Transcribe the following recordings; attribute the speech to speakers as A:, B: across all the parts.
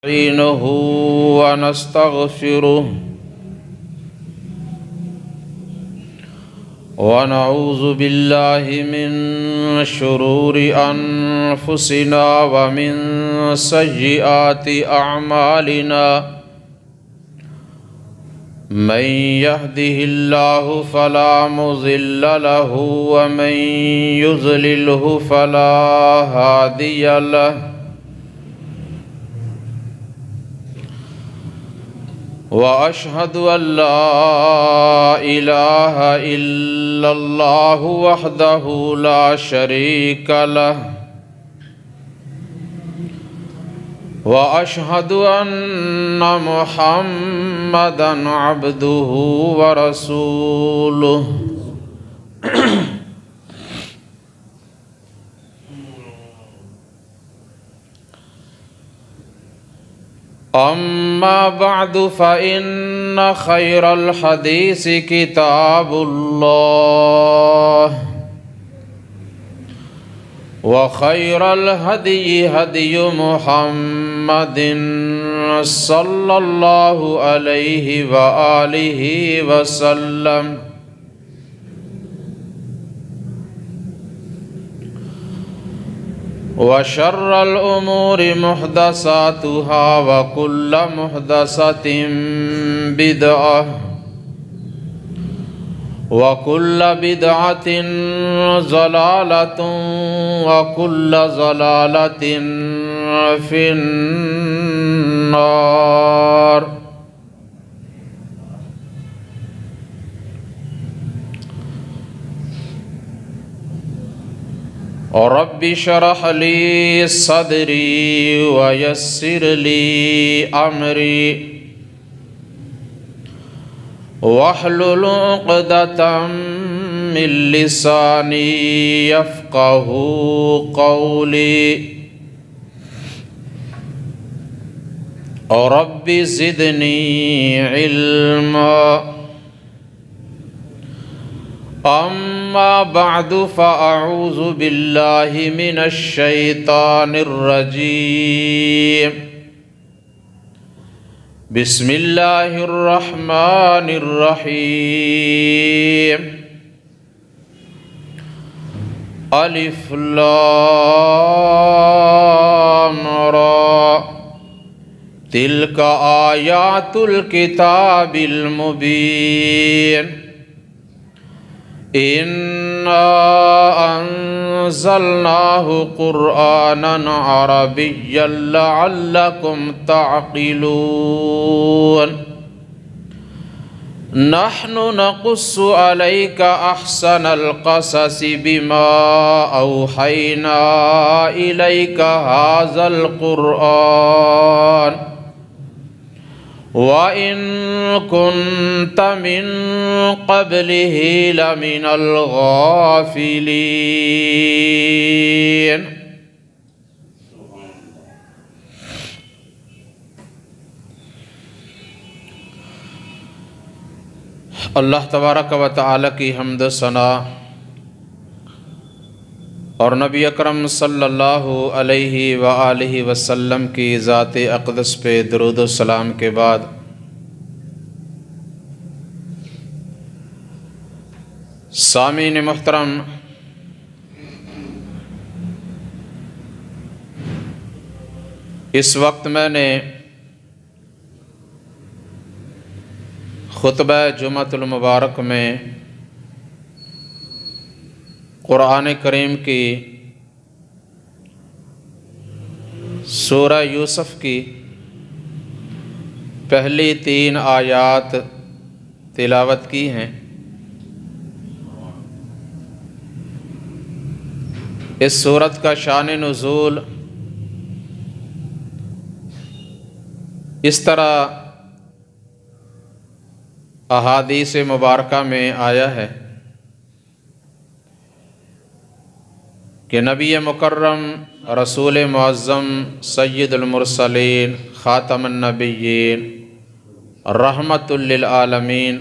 A: نستعينه ونستغفره ونعوذ بالله من شرور أنفسنا ومن سيئات أعمالنا من يهده الله فلا مضل له ومن يضلله فلا هادي له وأشهد أن لا إله إلا الله وحده لا شريك له وأشهد أن محمدًا عبده ورسوله أما بعد فإن خير الحديث كتاب الله وخير الهدي هدي محمد صلى الله عليه وآله وسلم وشر الأمور محدثاتها وكل محدثة بدعة وكل بدعة ضلالة وكل ضلالة في النار رب اشرح لي صدري ويسر لي أمري واحلل عقدة من لساني يفقه قولي رب زدني علما أما بعد فأعوذ بالله من الشيطان الرجيم بسم الله الرحمن الرحيم ألف لام را تلك آيات الكتاب المبين إنا أنزلناه قرآنا عربيا لعلكم تعقلون نحن نقص عليك أحسن القصص بما أوحينا إليك هذا القرآن وَإِن كُنتَ مِن قَبْلِهِ لَمِنَ الْغَافِلِينَ اللہ تبارک و تعالی کی حمد و ثنا اور نبی اکرم صلی اللہ علیہ وآلہ وسلم کی ذات اقدس پہ درود و سلام کے بعد سامعین محترم، اس وقت میں نے خطبہ جمعۃ المبارک میں قرآن کریم کی سورہ یوسف کی پہلی 3 آیات تلاوت کی ہیں۔ اس سورت کا شان نزول اس طرح احادیث مبارکہ میں آیا ہے کہ نبی مکرم رسول معظم سید المرسلین خاتم النبیین رحمت للعالمین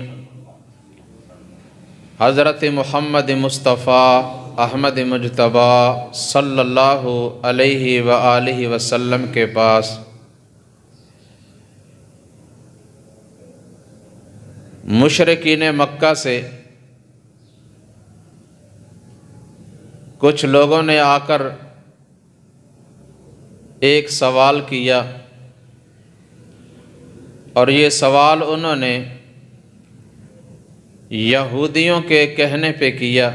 A: حضرت محمد مصطفیٰ احمد مجتبیٰ صلی اللہ علیہ وآلہ وسلم کے پاس مشرکین مکہ سے کچھ لوگوں نے آ کر ایک سوال کیا، اور یہ سوال انہوں نے یہودیوں کے کہنے پہ کیا۔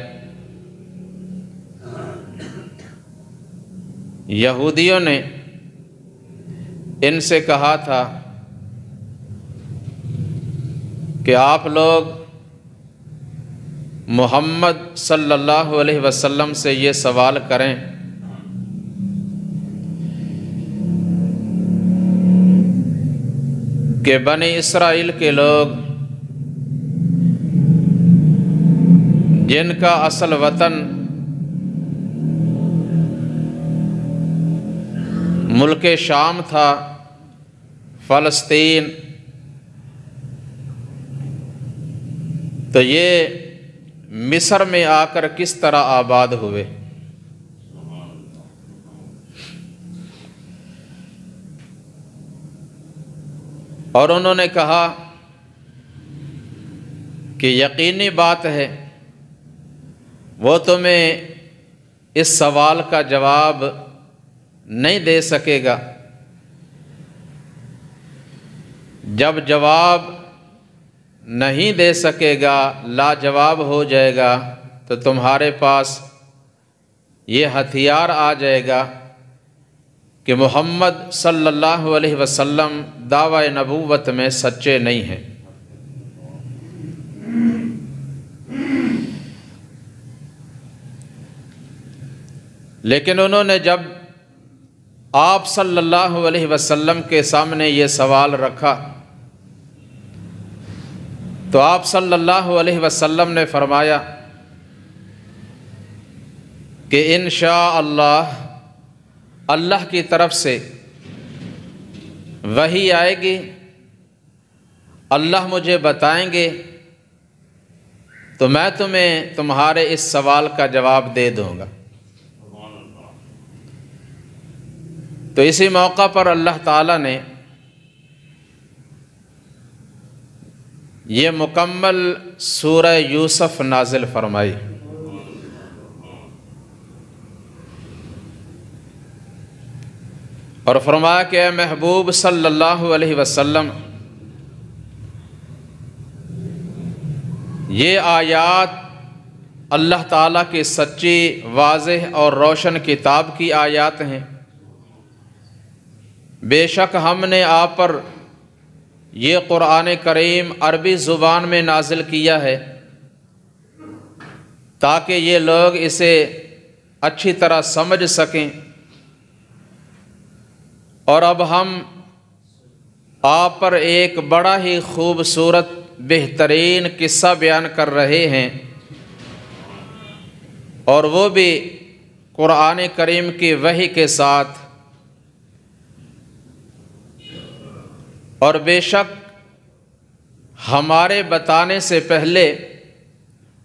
A: یہودیوں نے ان سے کہا تھا کہ آپ لوگ محمد صلی اللہ علیہ وسلم سے یہ سوال کریں کہ بنی اسرائیل کے لوگ جن کا اصل وطن ملک شام تھا، فلسطین، تو یہ مصر میں آ کر کس طرح آباد ہوئے؟ اور انہوں نے کہا کہ یقینی بات ہے وہ تمہیں اس سوال کا جواب نہیں دے سکے گا۔ جب جواب نہیں دے سکے گا، لاجواب ہو جائے گا، تو تمہارے پاس یہ ہتھیار آ جائے گا کہ محمد صلی اللہ علیہ وسلم دعوی نبوت میں سچے نہیں ہیں۔ لیکن انہوں نے جب آپ صلی اللہ علیہ وسلم کے سامنے یہ سوال رکھا تو آپ صلی اللہ علیہ وسلم نے فرمایا کہ انشاءاللہ اللہ کی طرف سے وحی آئے گی، اللہ مجھے بتائیں گے تو میں تمہیں تمہارے اس سوال کا جواب دے دوں گا۔ تو اسی موقع پر اللہ تعالیٰ نے یہ مکمل سورہ یوسف نازل فرمائی۔ اور فرمایا کہ اے محبوب صلی اللہ علیہ وسلم، یہ آیات اللہ تعالیٰ کی سچی، واضح اور روشن کتاب کی آیات ہیں۔ بے شک ہم نے آپ پر یہ قرآن کریم عربی زبان میں نازل کیا ہے تاکہ یہ لوگ اسے اچھی طرح سمجھ سکیں، اور اب ہم آپ پر ایک بڑا ہی خوبصورت بہترین قصہ بیان کر رہے ہیں، اور وہ بھی قرآن کریم کی وحی کے ساتھ۔ اور بے شک ہمارے بتانے سے پہلے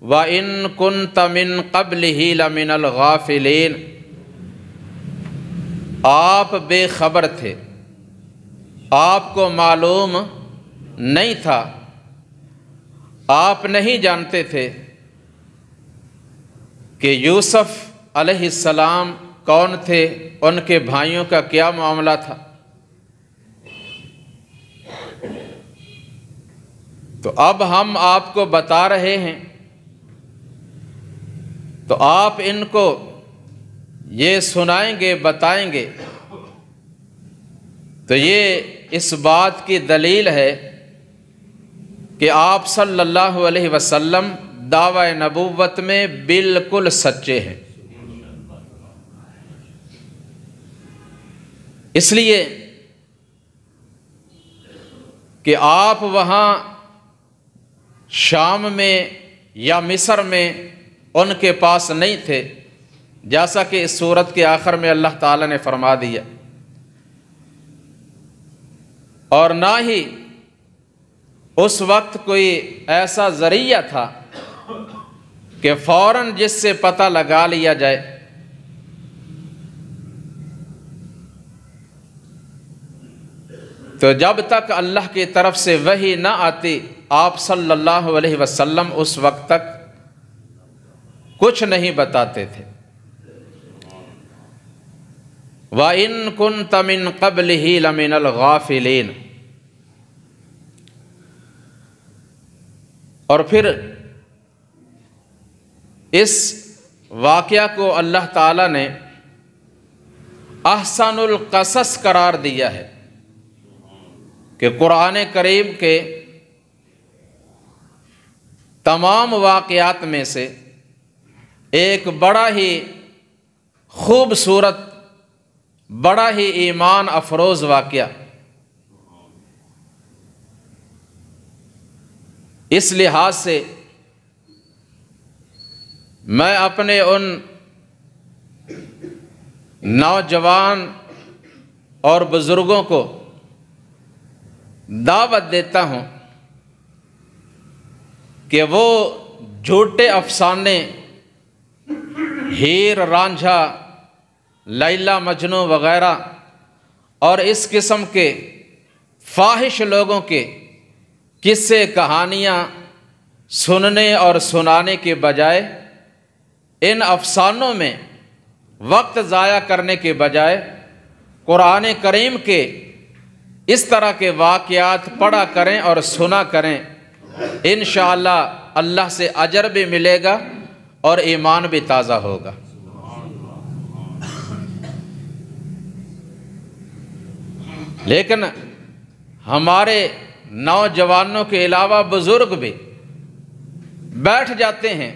A: وَإِن كُنْتَ مِن قَبْلِهِ لَمِنَ الْغَافِلِينَ، آپ بے خبر تھے، آپ کو معلوم نہیں تھا، آپ نہیں جانتے تھے کہ یوسف علیہ السلام کون تھے، ان کے بھائیوں کا کیا معاملہ تھا۔ تو اب ہم آپ کو بتا رہے ہیں تو آپ ان کو یہ سنائیں گے، بتائیں گے، تو یہ اس بات کی دلیل ہے کہ آپ صلی اللہ علیہ وسلم دعوی نبوت میں بالکل سچے ہیں۔ اس لیے کہ آپ وہاں شام میں یا مصر میں ان کے پاس نہیں تھے، جیسا کہ اس سورت کے آخر میں اللہ تعالیٰ نے فرما دیا، اور نہ ہی اس وقت کوئی ایسا ذریعہ تھا کہ فوراً جس سے پتہ لگا لیا جائے۔ تو جب تک اللہ کی طرف سے وحی نہ آتی آپ صلی اللہ علیہ وسلم اس وقت تک کچھ نہیں بتاتے تھے۔ وَإِن كُنْتَ مِن قَبْلِهِ لَمِنَ الْغَافِلِينَ۔ اور پھر اس واقعہ کو اللہ تعالیٰ نے احسن القصص قرار دیا ہے کہ قرآن کریم کے تمام واقعات میں سے ایک بڑا ہی خوبصورت، بڑا ہی ایمان افروز واقعہ، اس لحاظ سے میں اپنے ان نوجوان اور بزرگوں کو دعوت دیتا ہوں کہ وہ جھوٹے افسانے، ہیر رانجھا، لیلا مجنوں وغیرہ اور اس قسم کے فاحش لوگوں کے قصے کہانیاں سننے اور سنانے کے بجائے ان افسانوں میں وقت ضائع کرنے کے بجائے قرآن کریم کے اس طرح کے واقعات پڑھا کریں اور سنا کریں۔ انشاءاللہ اللہ سے اجر بھی ملے گا اور ایمان بھی تازہ ہوگا۔ لیکن ہمارے نوجوانوں کے علاوہ بزرگ بھی بیٹھ جاتے ہیں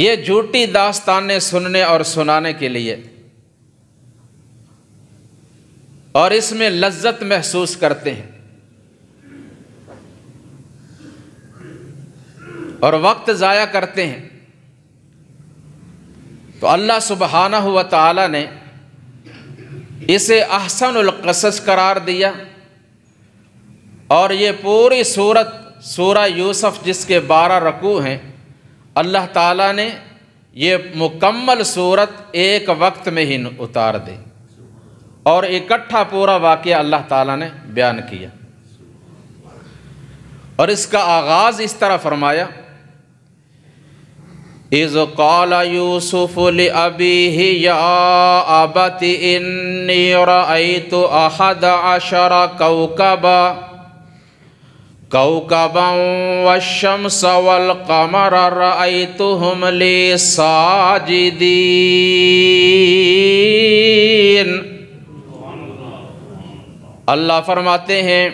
A: یہ جھوٹی داستانیں سننے اور سنانے کے لیے، اور اس میں لذت محسوس کرتے ہیں اور وقت ضائع کرتے ہیں۔ تو اللہ سبحانہ و تعالی نے اسے احسن القصص قرار دیا، اور یہ پوری سورہ یوسف جس کے 12 رکوع ہیں، اللہ تعالیٰ نے یہ مکمل سورت ایک وقت میں ہی اتار دی اور اکٹھا پورا واقعہ اللہ تعالیٰ نے بیان کیا۔ اور اس کا آغاز اس طرح فرمایا، اِذْ قَالَ يُوسُفُ لِأَبِيهِ يَا أَبَتِ إِنِّي رَأَيْتُ أَحَدَ عَشَرَ كَوْكَبًا وَالشَّمْسَ وَالْقَمَرَ رَأَيْتُهُمْ لِي سَاجِدِينَ۔ اللہ فرماتے ہیں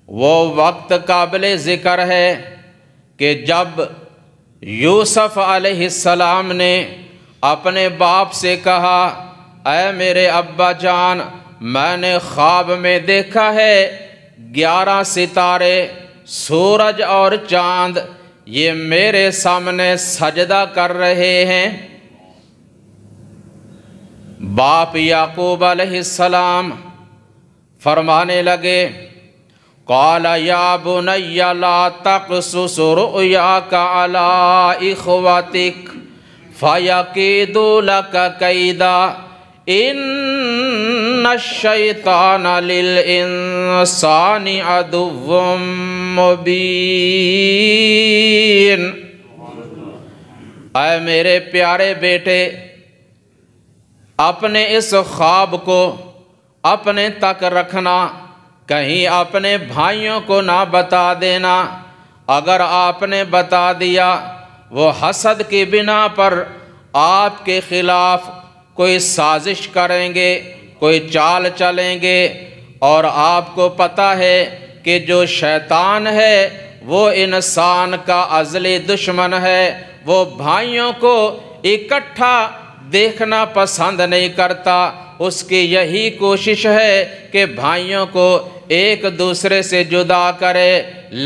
A: وہ وقت قابل ذکر ہے کہ جب یوسف علیہ السلام نے اپنے باپ سے کہا، اے میرے ابا جان، میں نے خواب میں دیکھا ہے 11 ستارے، سورج اور چاند یہ میرے سامنے سجدہ کر رہے ہیں۔ باپ یعقوب علیہ السلام فرمانے لگے، قال یا بنی لا تقصص رؤیاک علی اخوتک فیکیدوا لک کیدا ان الشیطان للانسان عدو مبین۔ اے میرے پیارے بیٹے، اپنے اس خواب کو اپنے تک رکھنا، کہیں اپنے بھائیوں کو نہ بتا دینا۔ اگر آپ نے بتا دیا وہ حسد کی بنا پر آپ کے خلاف کوئی سازش کریں گے، کوئی چال چلیں گے، اور آپ کو پتہ ہے کہ جو شیطان ہے وہ انسان کا ازلی دشمن ہے، وہ بھائیوں کو اکٹھا دیکھنا پسند نہیں کرتا، اس کی یہی کوشش ہے کہ بھائیوں کو ایک دوسرے سے جدا کرے،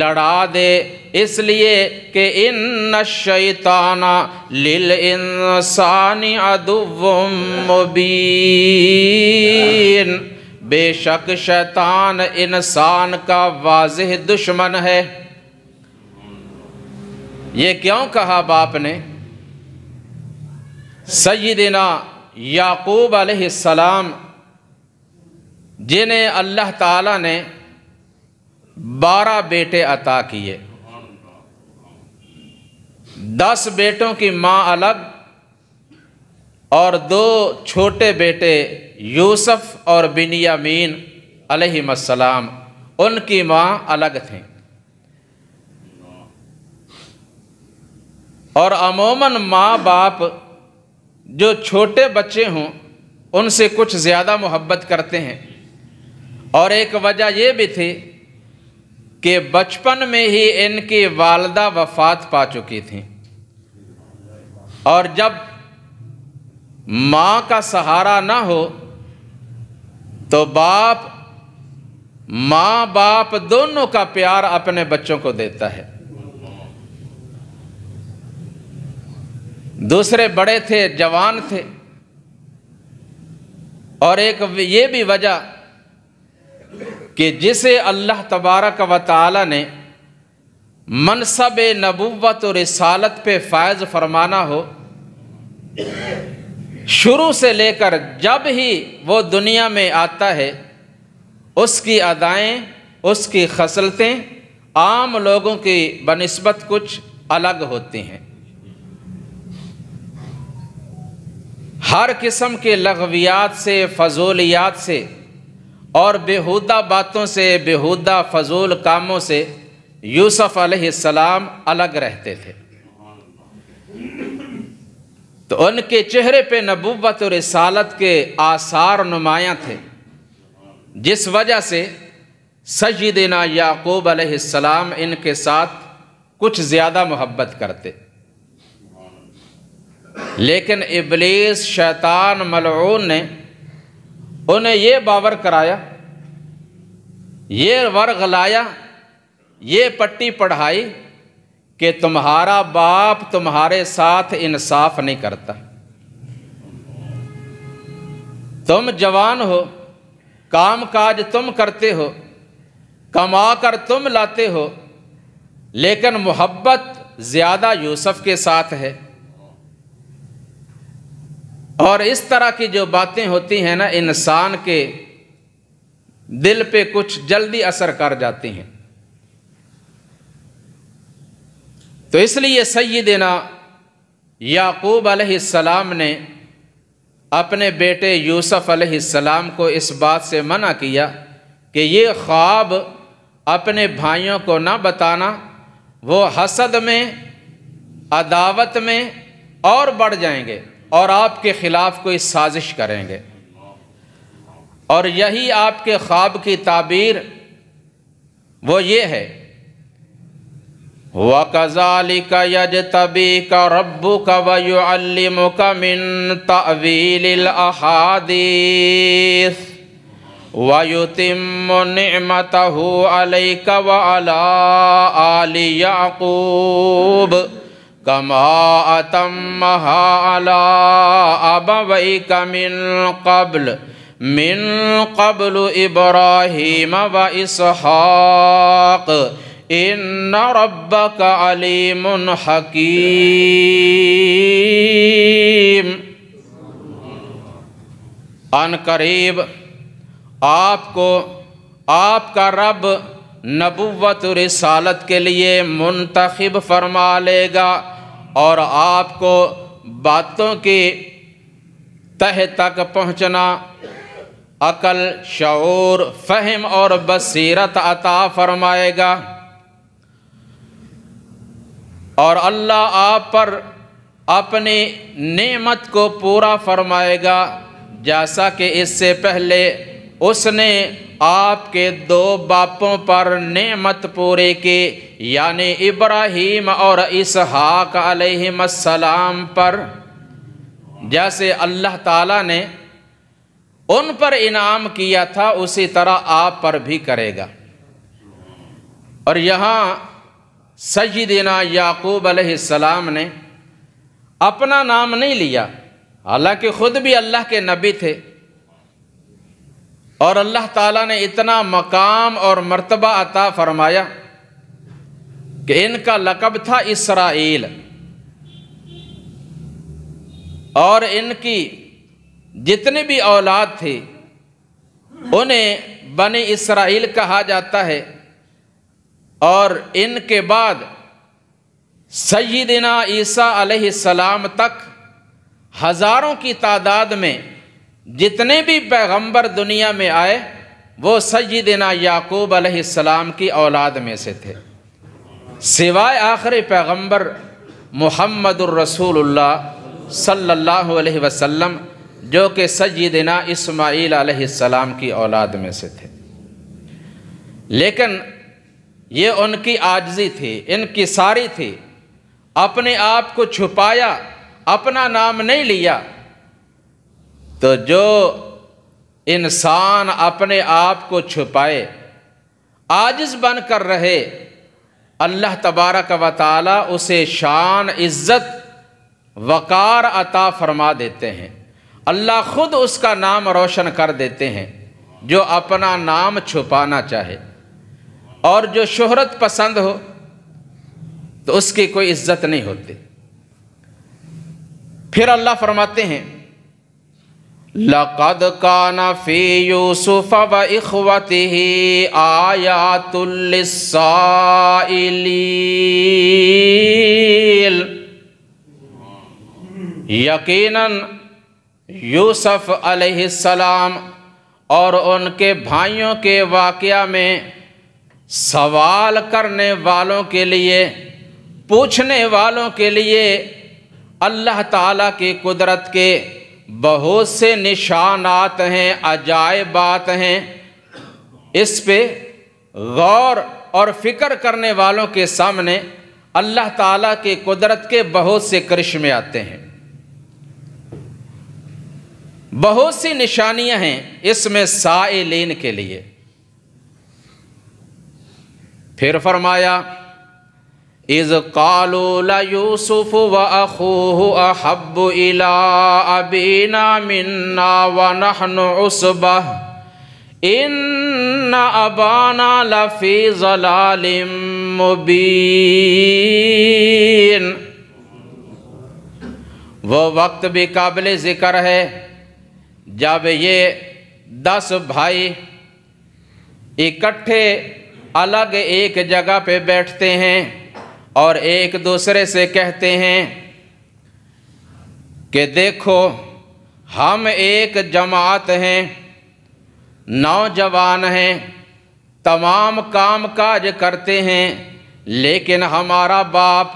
A: لڑا دے، اس لیے کہ ان الشیطان للانسان عدو مبین، بے شک شیطان انسان کا واضح دشمن ہے۔ یہ کیوں کہا باپ نے؟ سیدنا یعقوب علیہ السلام جنہیں اللہ تعالیٰ نے 12 بیٹے عطا کیے، 10 بیٹوں کی ماں الگ اور 2 چھوٹے بیٹے یوسف اور بنیامین علیہم السلام، ان کی ماں الگ تھیں۔ اور عموماً ماں باپ جو چھوٹے بچے ہوں ان سے کچھ زیادہ محبت کرتے ہیں، اور ایک وجہ یہ بھی تھی کہ بچپن میں ہی ان کی والدہ وفات پا چکی تھیں، اور جب ماں کا سہارا نہ ہو تو ماں باپ دونوں کا پیار اپنے بچوں کو دیتا ہے۔ دوسرے بڑے تھے، جوان تھے، اور ایک یہ بھی وجہ کہ جسے اللہ تبارک و تعالی نے منصب نبوت و رسالت پہ فائز فرمانا ہو، شروع سے لے کر جب ہی وہ دنیا میں آتا ہے اس کی ادائیں، اس کی خصلتیں عام لوگوں کی بنسبت کچھ الگ ہوتی ہیں۔ ہر قسم کے لغویات سے، فضولیات سے اور بیہودہ باتوں سے، بیہودہ فضول کاموں سے یوسف علیہ السلام الگ رہتے تھے، تو ان کے چہرے پہ نبوت و رسالت کے آثار نمایاں تھے، جس وجہ سے سیدنا یعقوب علیہ السلام ان کے ساتھ کچھ زیادہ محبت کرتے۔ لیکن ابلیس، شیطان ملعون نے انہیں یہ باور کرایا، یہ ورغلایا، یہ پٹی پڑھائی کہ تمہارا باپ تمہارے ساتھ انصاف نہیں کرتا، تم جوان ہو، کام کاج تم کرتے ہو، کما کر تم لاتے ہو، لیکن محبت زیادہ یوسف کے ساتھ ہے۔ اور اس طرح کی جو باتیں ہوتی ہیں نا، انسان کے دل پہ کچھ جلدی اثر کر جاتی ہیں۔ تو اس لیے سیدنا یعقوب علیہ السلام نے اپنے بیٹے یوسف علیہ السلام کو اس بات سے منع کیا کہ یہ خواب اپنے بھائیوں کو نہ بتانا، وہ حسد میں، عداوت میں اور بڑھ جائیں گے اور آپ کے خلاف کوئی سازش کریں گے، اور یہی آپ کے خواب کی تعبیر وہ یہ ہے، وَكَذَلِكَ يَجْتَبِيكَ رَبُّكَ وَيُعَلِّمُكَ مِن تَأْوِيلِ الْأَحَادِيثِ وَيُتِمُّ نِعْمَتَهُ عَلَيْكَ وَعَلَىٰ آلِ يَعْقُوبَ كَمَا أَتَمَّهَا عَلَىٰ أَبَوَيْكَ من قبل إِبْرَاهِيمَ وَإِسْحَاقَ إِنَّ رَبَّكَ عَلِيمٌ حَكِيمٌ۔ ان قریب آپ کو آپ کا رب نبوت و رسالت کے لیے منتخب فرما لے گا، اور آپ کو باتوں کی تہ تک پہنچنا، عقل، شعور، فہم اور بصیرت عطا فرمائے گا، اور اللہ آپ پر اپنی نعمت کو پورا فرمائے گا، جیسا کہ اس سے پہلے اس نے آپ کے 2 باپوں پر نعمت پوری کی، یعنی ابراہیم اور اسحاق علیہم السلام پر۔ جیسے اللہ تعالیٰ نے ان پر انعام کیا تھا اسی طرح آپ پر بھی کرے گا۔ اور یہاں سیدنا یعقوب علیہ السلام نے اپنا نام نہیں لیا، حالانکہ خود بھی اللہ کے نبی تھے، اور اللہ تعالیٰ نے اتنا مقام اور مرتبہ عطا فرمایا کہ ان کا لقب تھا اسرائیل، اور ان کی جتنی بھی اولاد تھی انہیں بنی اسرائیل کہا جاتا ہے، اور ان کے بعد سیدنا عیسیٰ علیہ السلام تک ہزاروں کی تعداد میں جتنے بھی پیغمبر دنیا میں آئے وہ سیدنا یعقوب علیہ السلام کی اولاد میں سے تھے، سوائے آخری پیغمبر محمد الرسول اللہ صلی اللہ علیہ وسلم جو کہ سیدنا اسماعیل علیہ السلام کی اولاد میں سے تھے۔ لیکن یہ ان کی عاجزی تھی، ان کی ساری تھی، اپنے آپ کو چھپایا، اپنا نام نہیں لیا۔ تو جو انسان اپنے آپ کو چھپائے، عاجز بن کر رہے، اللہ تبارک و تعالی اسے شان، عزت، وقار عطا فرما دیتے ہیں۔ اللہ خود اس کا نام روشن کر دیتے ہیں۔ جو اپنا نام چھپانا چاہے اور جو شہرت پسند ہو تو اس کی کوئی عزت نہیں ہوتی۔ پھر اللہ فرماتے ہیں لَقَدْ كَانَ فِي يُوسُفَ وَإِخْوَتِهِ آيَاتٌ لِلسَّائِلِينَ، یقیناً یوسف علیہ السلام اور ان کے بھائیوں کے واقعہ میں سوال کرنے والوں کے لیے، پوچھنے والوں کے لیے اللہ تعالیٰ کی قدرت کے بہت سے نشانات ہیں، عجائبات ہیں۔ اس پہ غور اور فکر کرنے والوں کے سامنے اللہ تعالیٰ کی قدرت کے بہت سے کرشمے آتے ہیں، بہت سی نشانیاں ہیں اس میں سائلین کے لیے۔ پھر فرمایا اِذْ قَالُوا لَيُوسُفُ وَأَخُوهُ أَحَبُّ إِلَىٰ أَبِينَا مِنَّا وَنَحْنُ عُصْبَةٌ إِنَّ أَبَانَا لَفِي ضَلَالٍ مُبِينٍ۔ وہ وقت بھی قابل ذکر ہے جب یہ 10 بھائی اکٹھے الگ ایک جگہ پہ بیٹھتے ہیں اور ایک دوسرے سے کہتے ہیں کہ دیکھو ہم ایک جماعت ہیں، نوجوان ہیں، تمام کام کاج کرتے ہیں، لیکن ہمارا باپ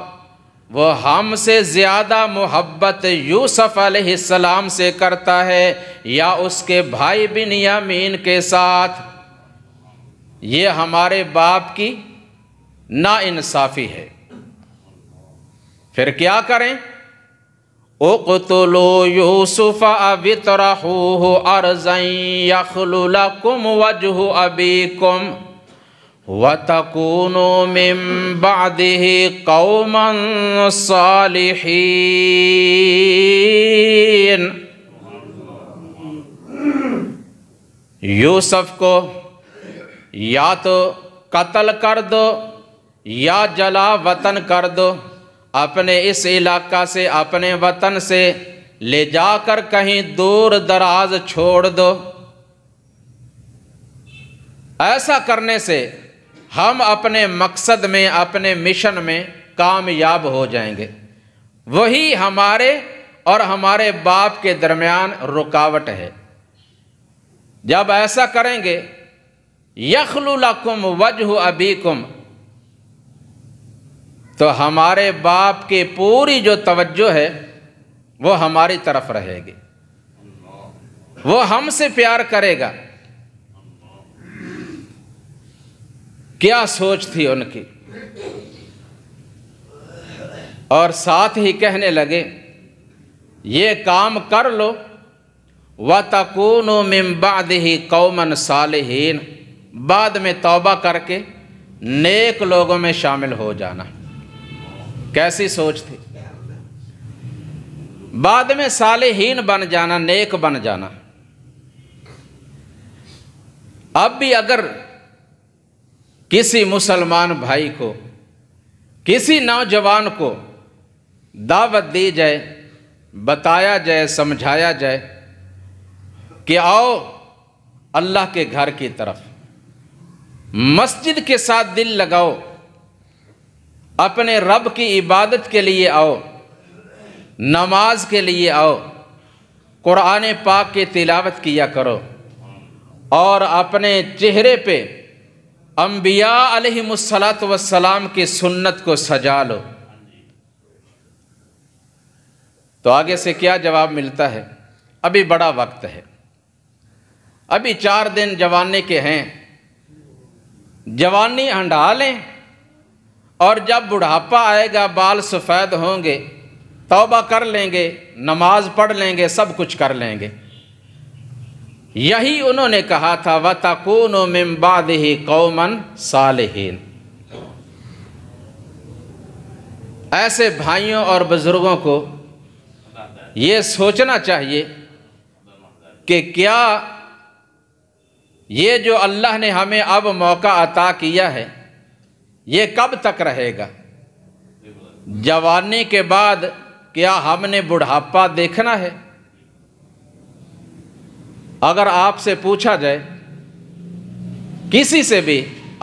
A: وہ ہم سے زیادہ محبت یوسف علیہ السلام سے کرتا ہے یا اس کے بھائی بنیامین کے ساتھ۔ یہ ہمارے باپ کی ناانصافی ہے۔ پھر کیا کریں؟ اقتلوا یوسف او اطرحوہ ارضا یخل لکم وجہ ابیکم وَتَكُونُوا مِن بَعْدِهِ قَوْمًا صَالِحِينَ۔ یوسف کو یا تو قتل کر دو یا جلا وطن کر دو، اپنے اس علاقہ سے، اپنے وطن سے لے جا کر کہیں دور دراز چھوڑ دو۔ ایسا کرنے سے ہم اپنے مقصد میں، اپنے مشن میں کامیاب ہو جائیں گے۔ وہی ہمارے اور ہمارے باپ کے درمیان رکاوٹ ہے۔ جب ایسا کریں گے یخلو لکم وجہ ابیکم، تو ہمارے باپ کی پوری جو توجہ ہے وہ ہماری طرف رہے گی، وہ ہم سے پیار کرے گا۔ کیا سوچ تھی ان کی! اور ساتھ ہی کہنے لگے یہ کام کر لو وَتَكُونُوا مِن بَعْدِهِ قَوْمًا صَالِحِينَ، بعد میں توبہ کر کے نیک لوگوں میں شامل ہو جانا۔ کیسی سوچ تھی! بعد میں صالحین بن جانا، نیک بن جانا۔ اب بھی اگر کسی مسلمان بھائی کو، کسی نوجوان کو دعوت دی جائے، بتایا جائے، سمجھایا جائے کہ آؤ اللہ کے گھر کی طرف، مسجد کے ساتھ دل لگاؤ، اپنے رب کی عبادت کے لیے آؤ، نماز کے لیے آؤ، قرآن پاک کی تلاوت کیا کرو، اور اپنے چہرے پہ انبیاء علیہم السلام کی سنت کو سجا لو۔ تو آگے سے کیا جواب ملتا ہے؟ ابھی بڑا وقت ہے، ابھی 4 دن جوانی کے ہیں، جوانی ہنڈا لیں، اور جب بڑھاپا آئے گا، بال سفید ہوں گے، توبہ کر لیں گے، نماز پڑھ لیں گے، سب کچھ کر لیں گے۔ یہی انہوں نے کہا تھا وَتَكُونُ مِن بَعْدِهِ قَوْمًا صَالِحِينَ۔ ایسے بھائیوں اور بزرگوں کو یہ سوچنا چاہیے کہ کیا یہ جو اللہ نے ہمیں اب موقع عطا کیا ہے یہ کب تک رہے گا؟ جوانی کے بعد کیا ہم نے بڑھاپا دیکھنا ہے؟ اگر آپ سے پوچھا جائے، کسی سے بھی،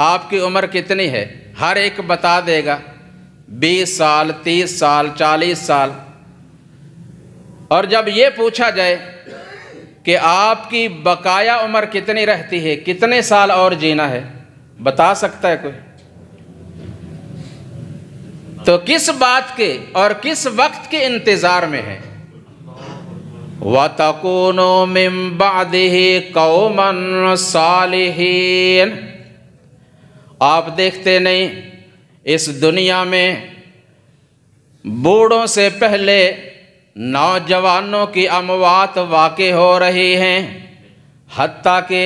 A: آپ کی عمر کتنی ہے، ہر ایک بتا دے گا 20 سال، 30 سال، 40 سال۔ اور جب یہ پوچھا جائے کہ آپ کی بقایا عمر کتنی رہتی ہے، کتنے سال اور جینا ہے، بتا سکتا ہے کوئی؟ تو کس بات کے اور کس وقت کے انتظار میں ہے؟ وَتَكُونُوا مِن بَعْدِهِ قَوْمًا صَالِحِينَ۔ آپ دیکھتے نہیں اس دنیا میں بوڑھوں سے پہلے نوجوانوں کی اموات واقع ہو رہی ہیں، حتیٰ کہ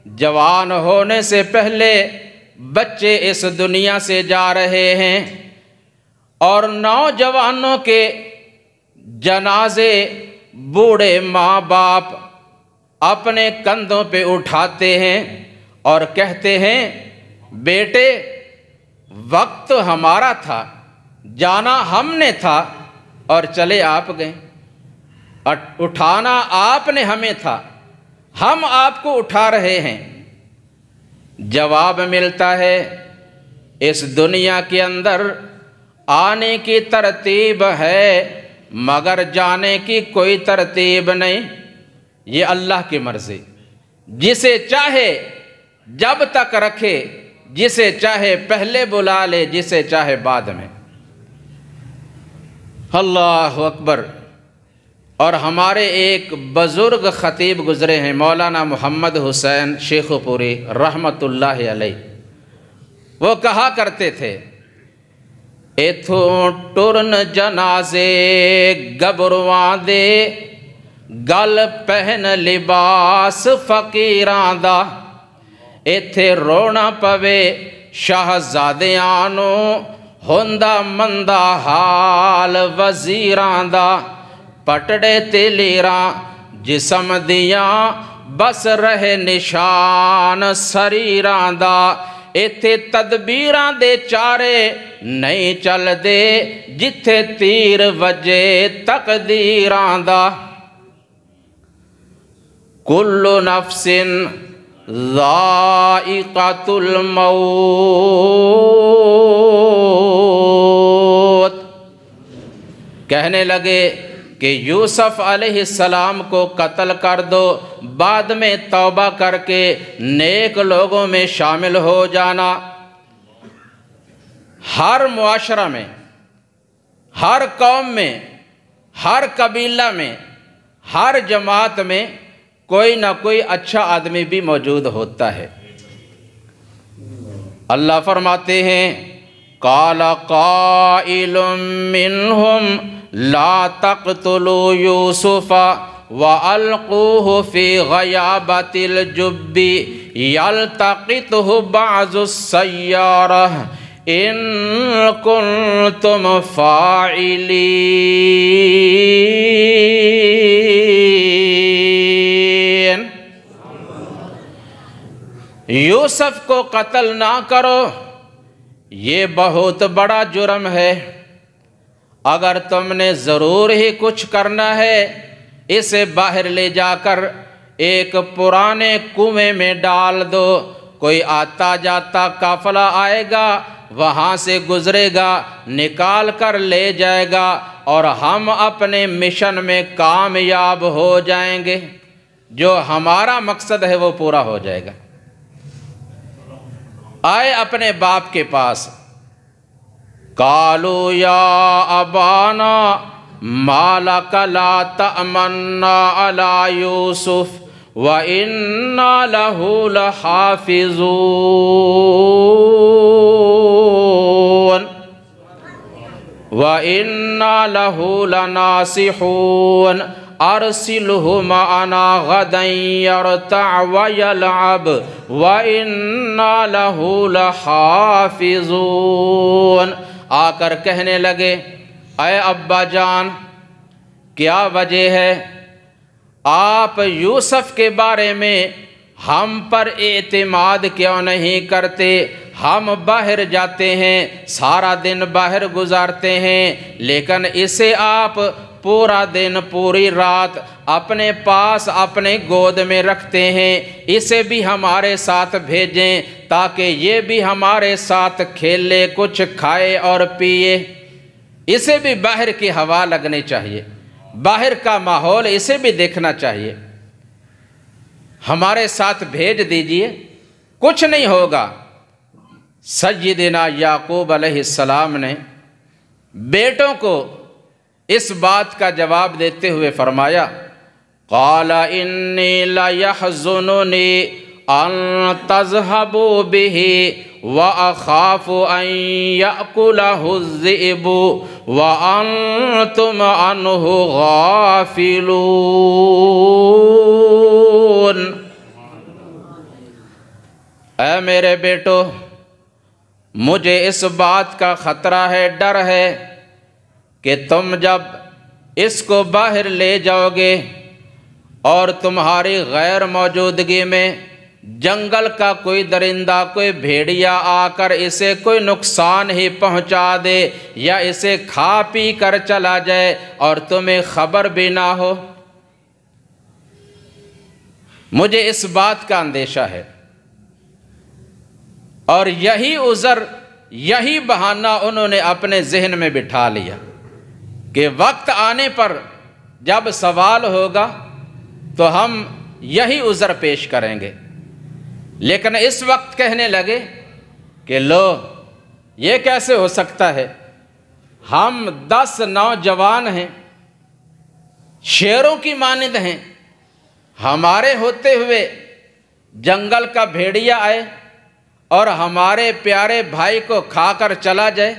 A: جوان ہونے سے پہلے بچے اس دنیا سے جا رہے ہیں، اور نوجوانوں کے جنازے بوڑھے ماں باپ اپنے کندھوں پہ اٹھاتے ہیں اور کہتے ہیں بیٹے وقت ہمارا تھا، جانا ہم نے تھا اور چلے آپ گئے، اٹھانا آپ نے ہمیں تھا، ہم آپ کو اٹھا رہے ہیں۔ جواب ملتا ہے اس دنیا کے اندر آنے کی ترتیب ہے مگر جانے کی کوئی ترتیب نہیں، یہ اللہ کی مرضی، جسے چاہے جب تک رکھے، جسے چاہے پہلے بلا لے، جسے چاہے بعد میں۔ اللہ اکبر۔ اور ہمارے ایک بزرگ خطیب گزرے ہیں، مولانا محمد حسین شیخو پوری رحمت اللہ علیہ، وہ کہا کرتے تھے ایتھوں ٹرن جنازے گبرواں دے، گل پہن لباس فقیراں دا، ایتھے رونا پوے شہزادیاں نو، ہوندا مندا حال وزیراں دا، پٹڑے تے لیراں جسم دیاں، بس رہے نشان سریراں دا، ایتھے تدبیراں دے چارے نہیں چل دے، جتھے تیر وجے تقدیراں دا، کل نفس ذائقۃ الموت۔ کہنے لگے کہ یوسف علیہ السلام کو قتل کر دو، بعد میں توبہ کر کے نیک لوگوں میں شامل ہو جانا۔ ہر معاشرہ میں، ہر قوم میں، ہر قبیلہ میں، ہر جماعت میں کوئی نہ کوئی اچھا آدمی بھی موجود ہوتا ہے۔ اللہ فرماتے ہیں قال قائل منہم لا تقتلوا یوسف وَأَلْقُوهُ فِي غَيَابَةِ الْجُبِّ يَلْتَقِطْهُ بَعْضُ السَّيَّارَةِ إِن كُنتُمْ فَاعِلِينَ۔ یوسف کو قتل نہ کرو، یہ بہت بڑا جرم ہے، اگر تم نے ضرور ہی کچھ کرنا ہے اسے باہر لے جا کر ایک پرانے کنویں میں ڈال دو، کوئی آتا جاتا قافلہ آئے گا، وہاں سے گزرے گا، نکال کر لے جائے گا، اور ہم اپنے مشن میں کامیاب ہو جائیں گے، جو ہمارا مقصد ہے وہ پورا ہو جائے گا۔ آئے اپنے باپ کے پاس، قالوا یا ابانا ما لک لا تأمنا علی یوسف وَإِنَّا لَهُ لَحَافِظُونَ وَإِنَّا لَهُ لَنَاصِحُونَ أَرْسِلْهُ مَعَنَا غَدًا يَرْتَعْ وَيَلْعَبْ وَإِنَّا لَهُ لَحَافِظُونَ۔ آ کر کہنے لگے، اے ابا جان، کیا وجہ ہے آپ یوسف کے بارے میں ہم پر اعتماد کیوں نہیں کرتے؟ ہم باہر جاتے ہیں، سارا دن باہر گزارتے ہیں، لیکن اسے آپ پورا دن پوری رات اپنے پاس اپنے گود میں رکھتے ہیں۔ اسے بھی ہمارے ساتھ بھیجیں تاکہ یہ بھی ہمارے ساتھ کھیلے، کچھ کھائے اور پیے۔ اسے بھی باہر کی ہوا لگنی چاہیے، باہر کا ماحول اسے بھی دیکھنا چاہیے۔ ہمارے ساتھ بھیج دیجئے، کچھ نہیں ہوگا۔ سیدنا یعقوب علیہ السلام نے بیٹوں کو اس بات کا جواب دیتے ہوئے فرمایا، قال انی لیحزننی ان تذهبوا به وَأَخَافُ أَن يَأْكُلَهُ الذِّئْبُ وَأَنْتُمْ عَنْهُ غَافِلُونَ۔ اے میرے بیٹو، مجھے اس بات کا خطرہ ہے، ڈر ہے کہ تم جب اس کو باہر لے جاؤ گے اور تمہاری غیر موجودگی میں جنگل کا کوئی درندہ، کوئی بھیڑیا آ کر اسے کوئی نقصان ہی پہنچا دے یا اسے کھا پی کر چلا جائے اور تمہیں خبر بھی نہ ہو۔ مجھے اس بات کا اندیشہ ہے، اور یہی عذر، یہی بہانہ انہوں نے اپنے ذہن میں بٹھا لیا کہ وقت آنے پر جب سوال ہوگا تو ہم یہی عذر پیش کریں گے۔ لیکن اس وقت کہنے لگے کہ لو، یہ کیسے ہو سکتا ہے؟ ہم 10 نوجوان ہیں، شیروں کی مانند ہیں، ہمارے ہوتے ہوئے جنگل کا بھیڑیا آئے اور ہمارے پیارے بھائی کو کھا کر چلا جائے،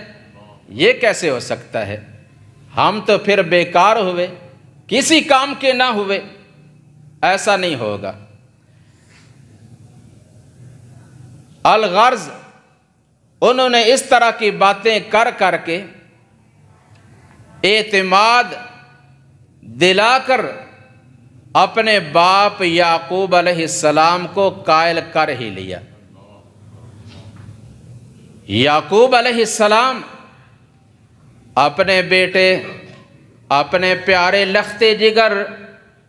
A: یہ کیسے ہو سکتا ہے؟ ہم تو پھر بیکار ہوئے، کسی کام کے نہ ہوئے، ایسا نہیں ہوگا۔ الغرض انہوں نے اس طرح کی باتیں کر کر کے اعتماد دلا کر اپنے باپ یعقوب علیہ السلام کو قائل کر ہی لیا۔ یعقوب علیہ السلام اپنے بیٹے، اپنے پیارے لخت جگر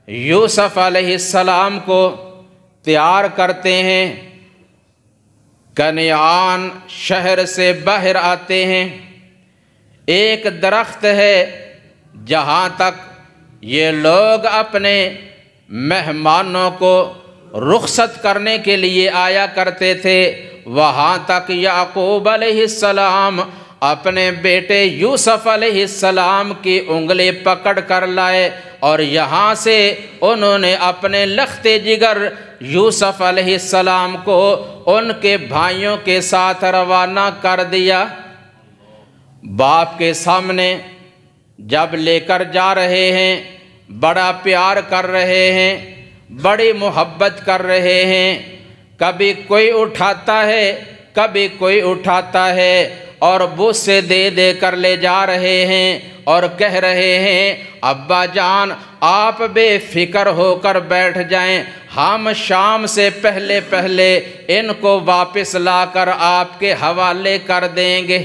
A: یوسف علیہ السلام کو تیار کرتے ہیں، کنعان شہر سے باہر آتے ہیں۔ ایک درخت ہے جہاں تک یہ لوگ اپنے مہمانوں کو رخصت کرنے کے لیے آیا کرتے تھے، وہاں تک یعقوب علیہ السلام اپنے بیٹے یوسف علیہ السلام کی انگلی پکڑ کر لائے، اور یہاں سے انہوں نے اپنے لخت جگر یوسف علیہ السلام کو ان کے بھائیوں کے ساتھ روانہ کر دیا۔ باپ کے سامنے جب لے کر جا رہے ہیں، بڑا پیار کر رہے ہیں، بڑی محبت کر رہے ہیں، کبھی کوئی اٹھاتا ہے، کبھی کوئی اٹھاتا ہے، اور بوسے دے دے کر لے جا رہے ہیں اور کہہ رہے ہیں، ابا جان آپ بے فکر ہو کر بیٹھ جائیں، ہم شام سے پہلے پہلے ان کو واپس لا کر آپ کے حوالے کر دیں گے۔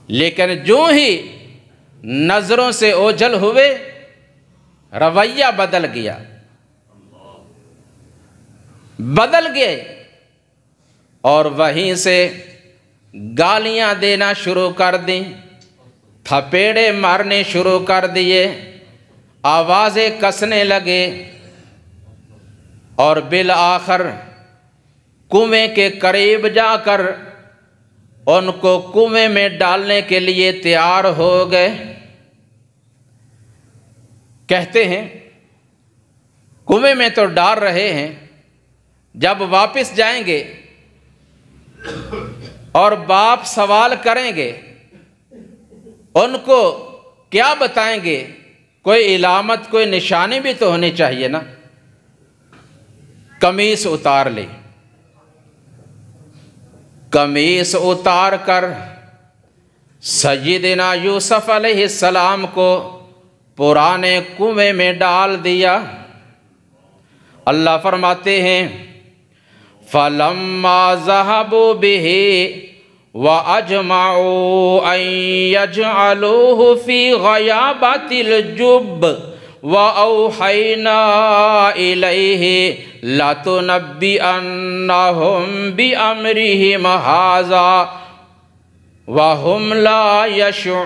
A: لیکن جو ہی نظروں سے اوجھل ہوئے، رویہ بدل گیا۔ بدل گئے اور وہیں سے گالیاں دینا شروع کر دیں، تھپیڑے مارنے شروع کر دیے، آوازیں کسنے لگے، اور بالآخر کنویں کے قریب جا کر ان کو کنویں میں ڈالنے کے لیے تیار ہو گئے۔ کہتے ہیں کنویں میں تو ڈال رہے ہیں، جب واپس جائیں گے اور باپ سوال کریں گے ان کو کیا بتائیں گے؟ کوئی علامت، کوئی نشانی بھی تو ہونی چاہیے نا۔ قمیص اتار لی، قمیص اتار کر سیدنا یوسف علیہ السلام کو پرانے کنویں میں ڈال دیا۔ اللہ فرماتے ہیں فَلَمَّا ذَهَبُوا بِهِ وَأَجْمَعُوا أَن يَجْعَلُوهُ فِي غَيَابَتِ الْجُبِّ وَأَوْحَيْنَا إِلَيْهِ لَتُنَبِّئَنَّهُم بِأَمْرِهِمْ هَٰذَا وَهُمْ لَا يَشْعُرُونَ۔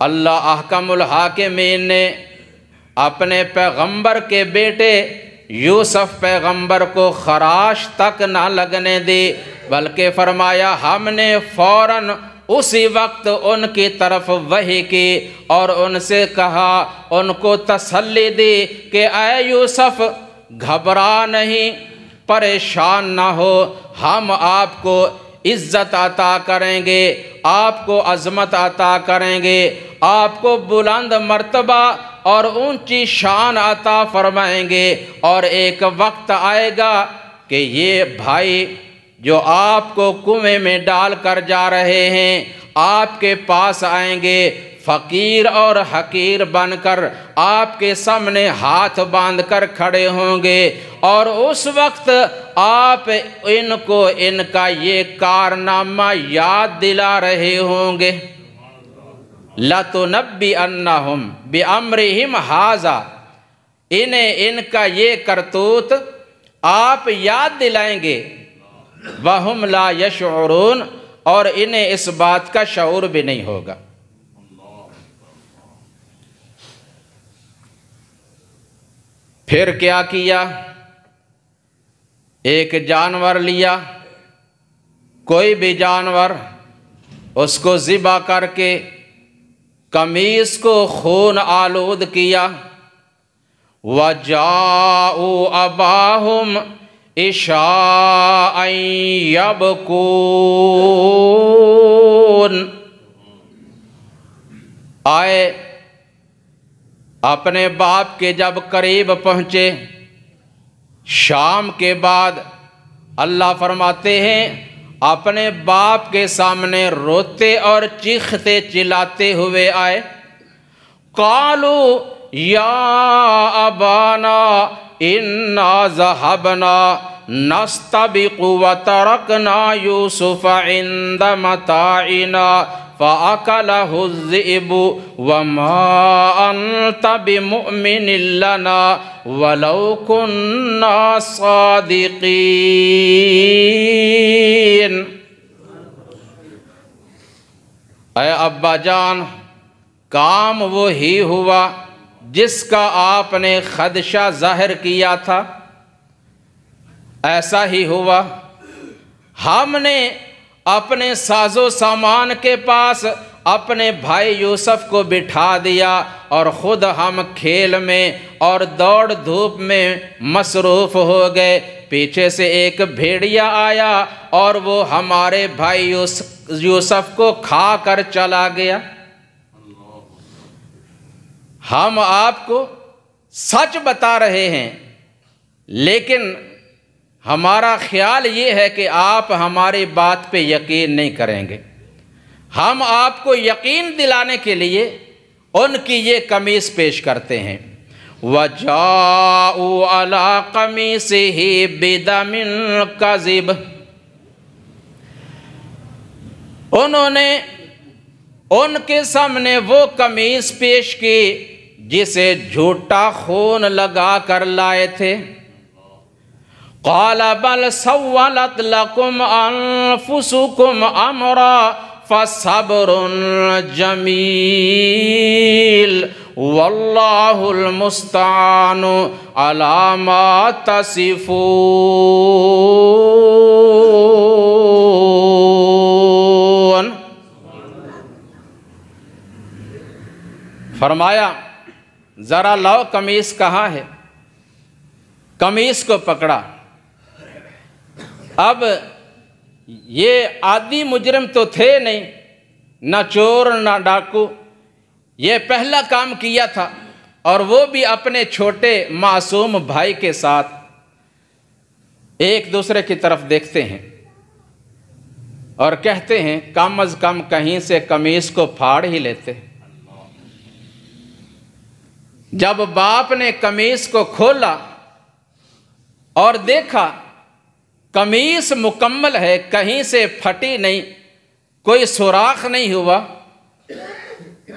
A: اللہ احکم الحاکمین نے اپنے پیغمبر کے بیٹے یوسف پیغمبر کو خراش تک نہ لگنے دی، بلکہ فرمایا ہم نے فوراً اسی وقت ان کی طرف وحی کی اور ان سے کہا، ان کو تسلی دی کہ اے یوسف گھبرا نہیں، پریشان نہ ہو، ہم آپ کو عزت عطا کریں گے، آپ کو عظمت عطا کریں گے، آپ کو بلند مرتبہ اور اونچی شان عطا فرمائیں گے، اور ایک وقت آئے گا کہ یہ بھائی جو آپ کو کنویں میں ڈال کر جا رہے ہیں آپ کے پاس آئیں گے، فقیر اور حقیر بن کر آپ کے سامنے ہاتھ باندھ کر کھڑے ہوں گے، اور اس وقت آپ ان کو ان کا یہ کارنامہ یاد دلا رہے ہوں گے۔ لَتُنَبِّئَنَّهُمْ بِأَمْرِهِمْ هَٰذَا، انہیں ان کا یہ کرتوت آپ یاد دلائیں گے، وَهُمْ لَا يَشْعُرُونَ، اور انہیں اس بات کا شعور بھی نہیں ہوگا۔ پھر کیا کیا؟ ایک جانور لیا، کوئی بھی جانور، اس کو ذبح کر کے قمیص کو خون آلود کیا۔ وَجَاءُوا أَبَاهُمْ عِشَاءً يَبْكُونَ، آئے اپنے باپ کے جب قریب پہنچے، شام کے بعد اللہ فرماتے ہیں اپنے باپ کے سامنے روتے اور چیختے چلاتے ہوئے آئے۔ قالوا یا ابانا انا ذهبنا نستبق وترکنا یوسف عند متاعنا فَأَكَلَهُ الذِّئْبُ وَمَا أَنْتَ بِمُؤْمِنٍ لَنَا وَلَوْ كُنَّا صَادِقِينَ۔ اے ابا جان، کام وہی ہوا جس کا آپ نے خدشہ ظاہر کیا تھا، ایسا ہی ہوا۔ ہم نے اپنے ساز و سامان کے پاس اپنے بھائی یوسف کو بٹھا دیا اور خود ہم کھیل میں اور دوڑ دھوپ میں مصروف ہو گئے۔ پیچھے سے ایک بھیڑیا آیا اور وہ ہمارے بھائی یوسف کو کھا کر چلا گیا۔ ہم آپ کو سچ بتا رہے ہیں، لیکن ہمارا خیال یہ ہے کہ آپ ہماری بات پہ یقین نہیں کریں گے۔ ہم آپ کو یقین دلانے کے لیے ان کی یہ قمیص پیش کرتے ہیں۔ وَجَاءُوا عَلَىٰ قَمِيصِهِ بِدَمٍ كَذِبٍ، انہوں نے ان کے سامنے وہ قمیص پیش کی جسے جھوٹا خون لگا کر لائے تھے۔ قال بل سولت لكم انفسكم امرا فصبر جمیل واللہ المستعان علی ما تصفون۔ فرمایا ذرا لاؤ قمیص کہاں ہے؟ قمیص کو پکڑا۔ اب یہ عادی مجرم تو تھے نہیں، نہ چور نہ ڈاکو، یہ پہلا کام کیا تھا، اور وہ بھی اپنے چھوٹے معصوم بھائی کے ساتھ۔ ایک دوسرے کی طرف دیکھتے ہیں اور کہتے ہیں کم از کم کہیں سے قمیص کو پھاڑ ہی لیتے۔ جب باپ نے قمیص کو کھولا اور دیکھا قمیص مکمل ہے، کہیں سے پھٹی نہیں، کوئی سوراخ نہیں ہوا،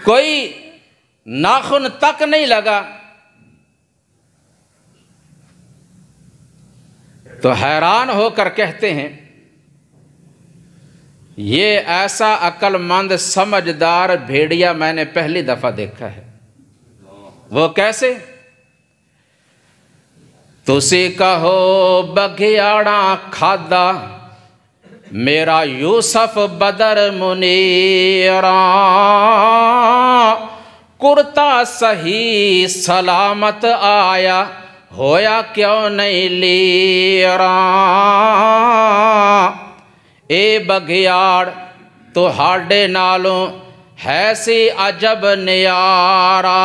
A: کوئی ناخن تک نہیں لگا، تو حیران ہو کر کہتے ہیں یہ ایسا عقل مند سمجھدار بھیڑیا میں نے پہلی دفعہ دیکھا ہے۔ وہ کیسے؟ تسی کہو بگھیاڑا کھادا میرا یوسف بدر منیراں، کرتا صحیح سلامت آیا ہویا کیوں نہیں لیراں، اے بگھیاڑ تو ہاڈے نالوں ہے سی عجب نیارا،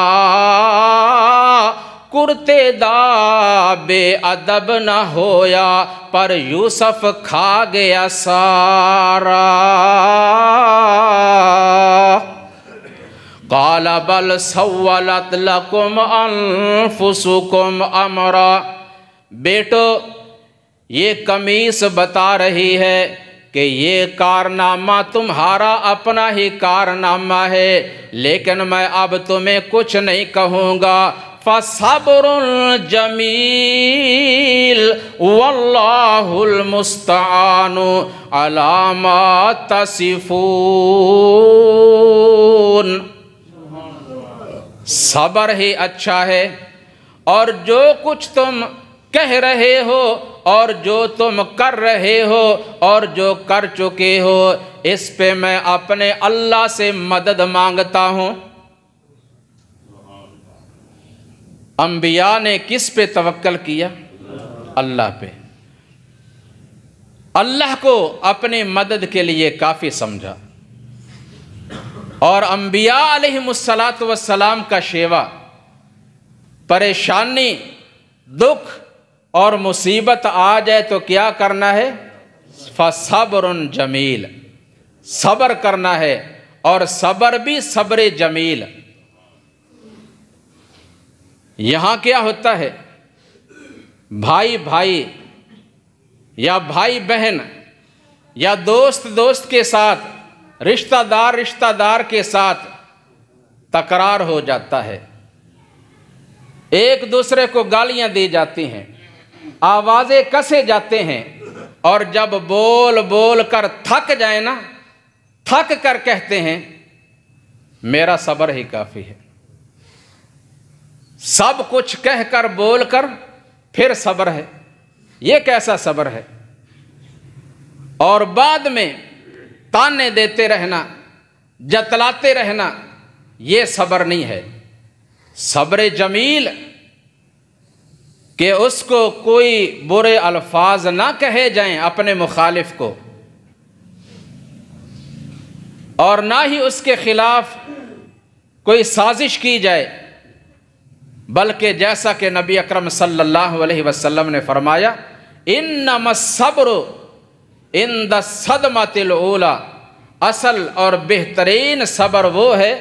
A: کرتے دا بے ادب نہ ہویا پر یوسف کھا گیا سارا۔ قال بل سولت لکم انفسکم امرا، بیٹو یہ قمیص بتا رہی ہے کہ یہ کارنامہ تمہارا اپنا ہی کارنامہ ہے، لیکن میں اب تمہیں کچھ نہیں کہوں گا۔ فصبر جمیل واللہ المستعان علی ما تصفون۔ صبر ہی اچھا ہے، اور جو کچھ تم کہہ رہے ہو اور جو تم کر رہے ہو اور جو کر چکے ہو، اس پہ میں اپنے اللہ سے مدد مانگتا ہوں۔ انبیاء نے کس پہ توکل کیا؟ اللہ پہ۔ اللہ کو اپنی مدد کے لیے کافی سمجھا، اور انبیاء علیہم السلام کا شیوا پریشانی، دکھ اور مصیبت آ جائے تو کیا کرنا ہے؟ فصبر جمیل، صبر کرنا ہے، اور صبر بھی صبر جمیل۔ یہاں کیا ہوتا ہے؟ بھائی بھائی یا بھائی بہن یا دوست دوست کے ساتھ، رشتہ دار کے ساتھ تکرار ہو جاتا ہے، ایک دوسرے کو گالیاں دی جاتی ہیں، آوازیں کسے جاتے ہیں، اور جب بول بول کر تھک جائیں نا، تھک کر کہتے ہیں میرا صبر ہی کافی ہے۔ سب کچھ کہہ کر بول کر پھر صبر ہے، یہ کیسا صبر ہے؟ اور بعد میں تانے دیتے رہنا، جتلاتے رہنا، یہ صبر نہیں ہے۔ صبر جمیل کہ اس کو کوئی برے الفاظ نہ کہے جائیں اپنے مخالف کو، اور نہ ہی اس کے خلاف کوئی سازش کی جائے، بلکہ جیسا کہ نبی اکرم صلی اللہ علیہ وسلم نے فرمایا انما الصبر عند الصدمۃ الاولی، اصل اور بہترین صبر وہ ہے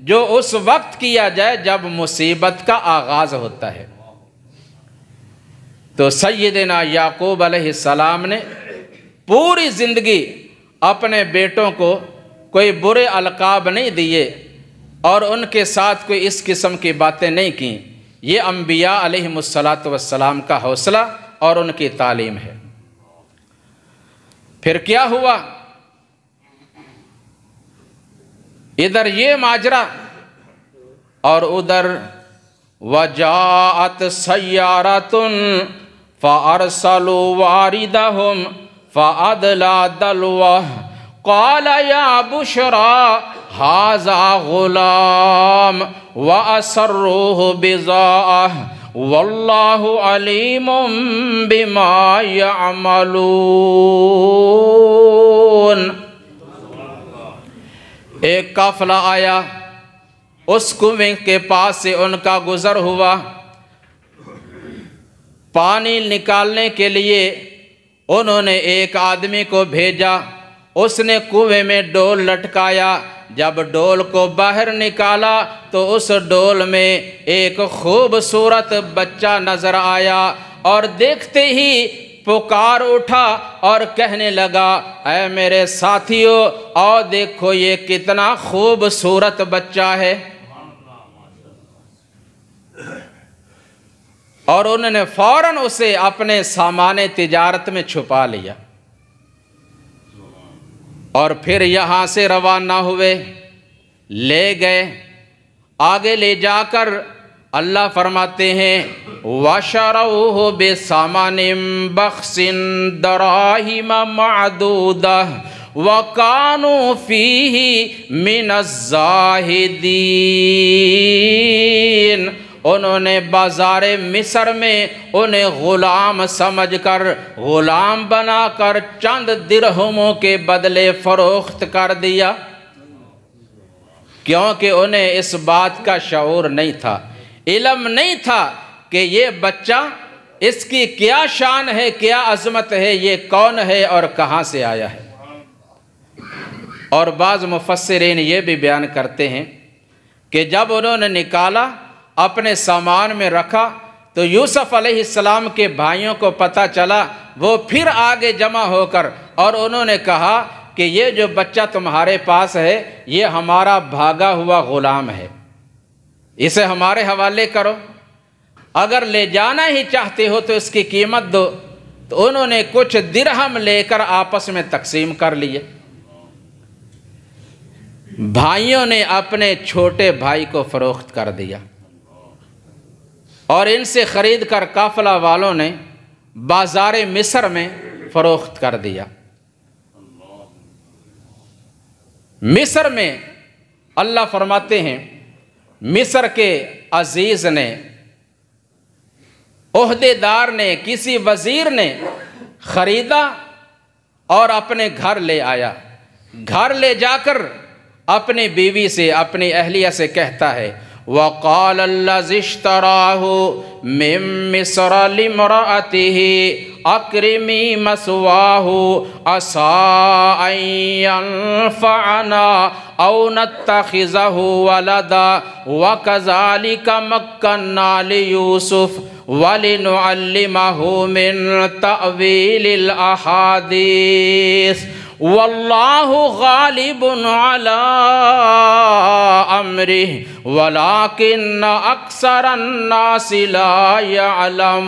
A: جو اس وقت کیا جائے جب مصیبت کا آغاز ہوتا ہے۔ تو سیدنا یعقوب علیہ السلام نے پوری زندگی اپنے بیٹوں کو کوئی برے القاب نہیں دیے اور ان کے ساتھ کوئی اس قسم کی باتیں نہیں کیں۔ یہ انبیاء علیہم السلام کا حوصلہ اور ان کی تعلیم ہے۔ پھر کیا ہوا؟ ادھر یہ ماجرا اور ادھر وَجَاءَتْ سَيَّارَةٌ فَأَرْسَلُوا وَارِدَهُمْ فَأَدْلَىٰ دَلْوَهُ قَالَ يَا بُشْرَىٰ هَٰذَا غُلَامٌ وَأَسَرُّوهُ بِضَاعَةً وَاللَّهُ عَلِيمٌ بِمَا يَعْمَلُونَ۔ ایک قافلہ آیا، اس کنویں کے پاس سے ان کا گزر ہوا، پانی نکالنے کے لیے انہوں نے ایک آدمی کو بھیجا، اس نے کنویں میں ڈول لٹکایا، جب ڈول کو باہر نکالا تو اس ڈول میں ایک خوبصورت بچہ نظر آیا، اور دیکھتے ہی پکار اٹھا اور کہنے لگا اے میرے ساتھیوں، اور دیکھو یہ کتنا خوبصورت بچہ ہے۔ اور انہوں نے فوراً اسے اپنے سامان تجارت میں چھپا لیا، اور پھر یہاں سے روانہ ہوئے، لے گئے، آگے لے جا کر اللہ فرماتے ہیں وَشَرَوْهُ بِثَمَنٍ بَخْسٍ دَرَاهِمَ مَعْدُودَةٍ وَكَانُوا فِيهِ مِنَ الزَّاهِدِينَ۔ انہوں نے بازار مصر میں انہیں غلام سمجھ کر، غلام بنا کر چند درہموں کے بدلے فروخت کر دیا، کیونکہ انہیں اس بات کا شعور نہیں تھا، علم نہیں تھا کہ یہ بچہ، اس کی کیا شان ہے، کیا عظمت ہے، یہ کون ہے اور کہاں سے آیا ہے۔ اور بعض مفسرین یہ بھی بیان کرتے ہیں کہ جب انہوں نے نکالا، اپنے سامان میں رکھا، تو یوسف علیہ السلام کے بھائیوں کو پتہ چلا، وہ پھر آگے جمع ہو کر اور انہوں نے کہا کہ یہ جو بچہ تمہارے پاس ہے یہ ہمارا بھاگا ہوا غلام ہے، اسے ہمارے حوالے کرو، اگر لے جانا ہی چاہتے ہو تو اس کی قیمت دو۔ تو انہوں نے کچھ درہم لے کر آپس میں تقسیم کر لیے۔ بھائیوں نے اپنے چھوٹے بھائی کو فروخت کر دیا، اور ان سے خرید کر قافلہ والوں نے بازار مصر میں فروخت کر دیا۔ مصر میں اللہ فرماتے ہیں مصر کے عزیز نے، عہدے دار نے، کسی وزیر نے خریدا اور اپنے گھر لے آیا، گھر لے جا کر اپنی بیوی سے، اپنی اہلیہ سے کہتا ہے وَقَالَ الَّذِي اشْتَرَاهُ مِن مِّصْرَ لِامْرَأَتِهِ أَكْرِمِي مَثْوَاهُ عَسَىٰ أَن يَنفَعَنَا أَوْ نَتَّخِذَهُ وَلَدًا وَكَذَٰلِكَ مَكَّنَّا لِيُوسُفَ وَلِنُعَلِّمَهُ مِن تَأْوِيلِ الْأَحَادِيثِ وَاللَّهُ غَالِبٌ عَلَىٰ أَمْرِهِ وَلَٰكِنَّ أَكْثَرَ النَّاسِ لَا يَعْلَمُونَ۔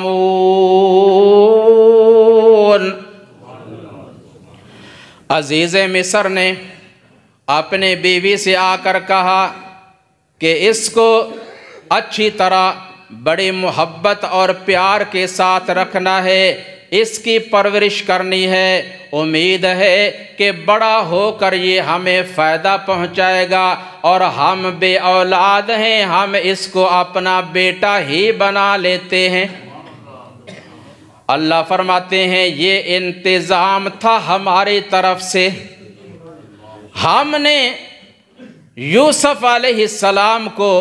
A: عزیز مصر نے اپنے بیوی سے آ کر کہا کہ اس کو اچھی طرح بڑی محبت اور پیار کے ساتھ رکھنا ہے، اس کی پرورش کرنی ہے، امید ہے کہ بڑا ہو کر یہ ہمیں فائدہ پہنچائے گا، اور ہم بے اولاد ہیں، ہم اس کو اپنا بیٹا ہی بنا لیتے ہیں۔ اللہ فرماتے ہیں یہ انتظام تھا ہماری طرف سے، ہم نے یوسف علیہ السلام کو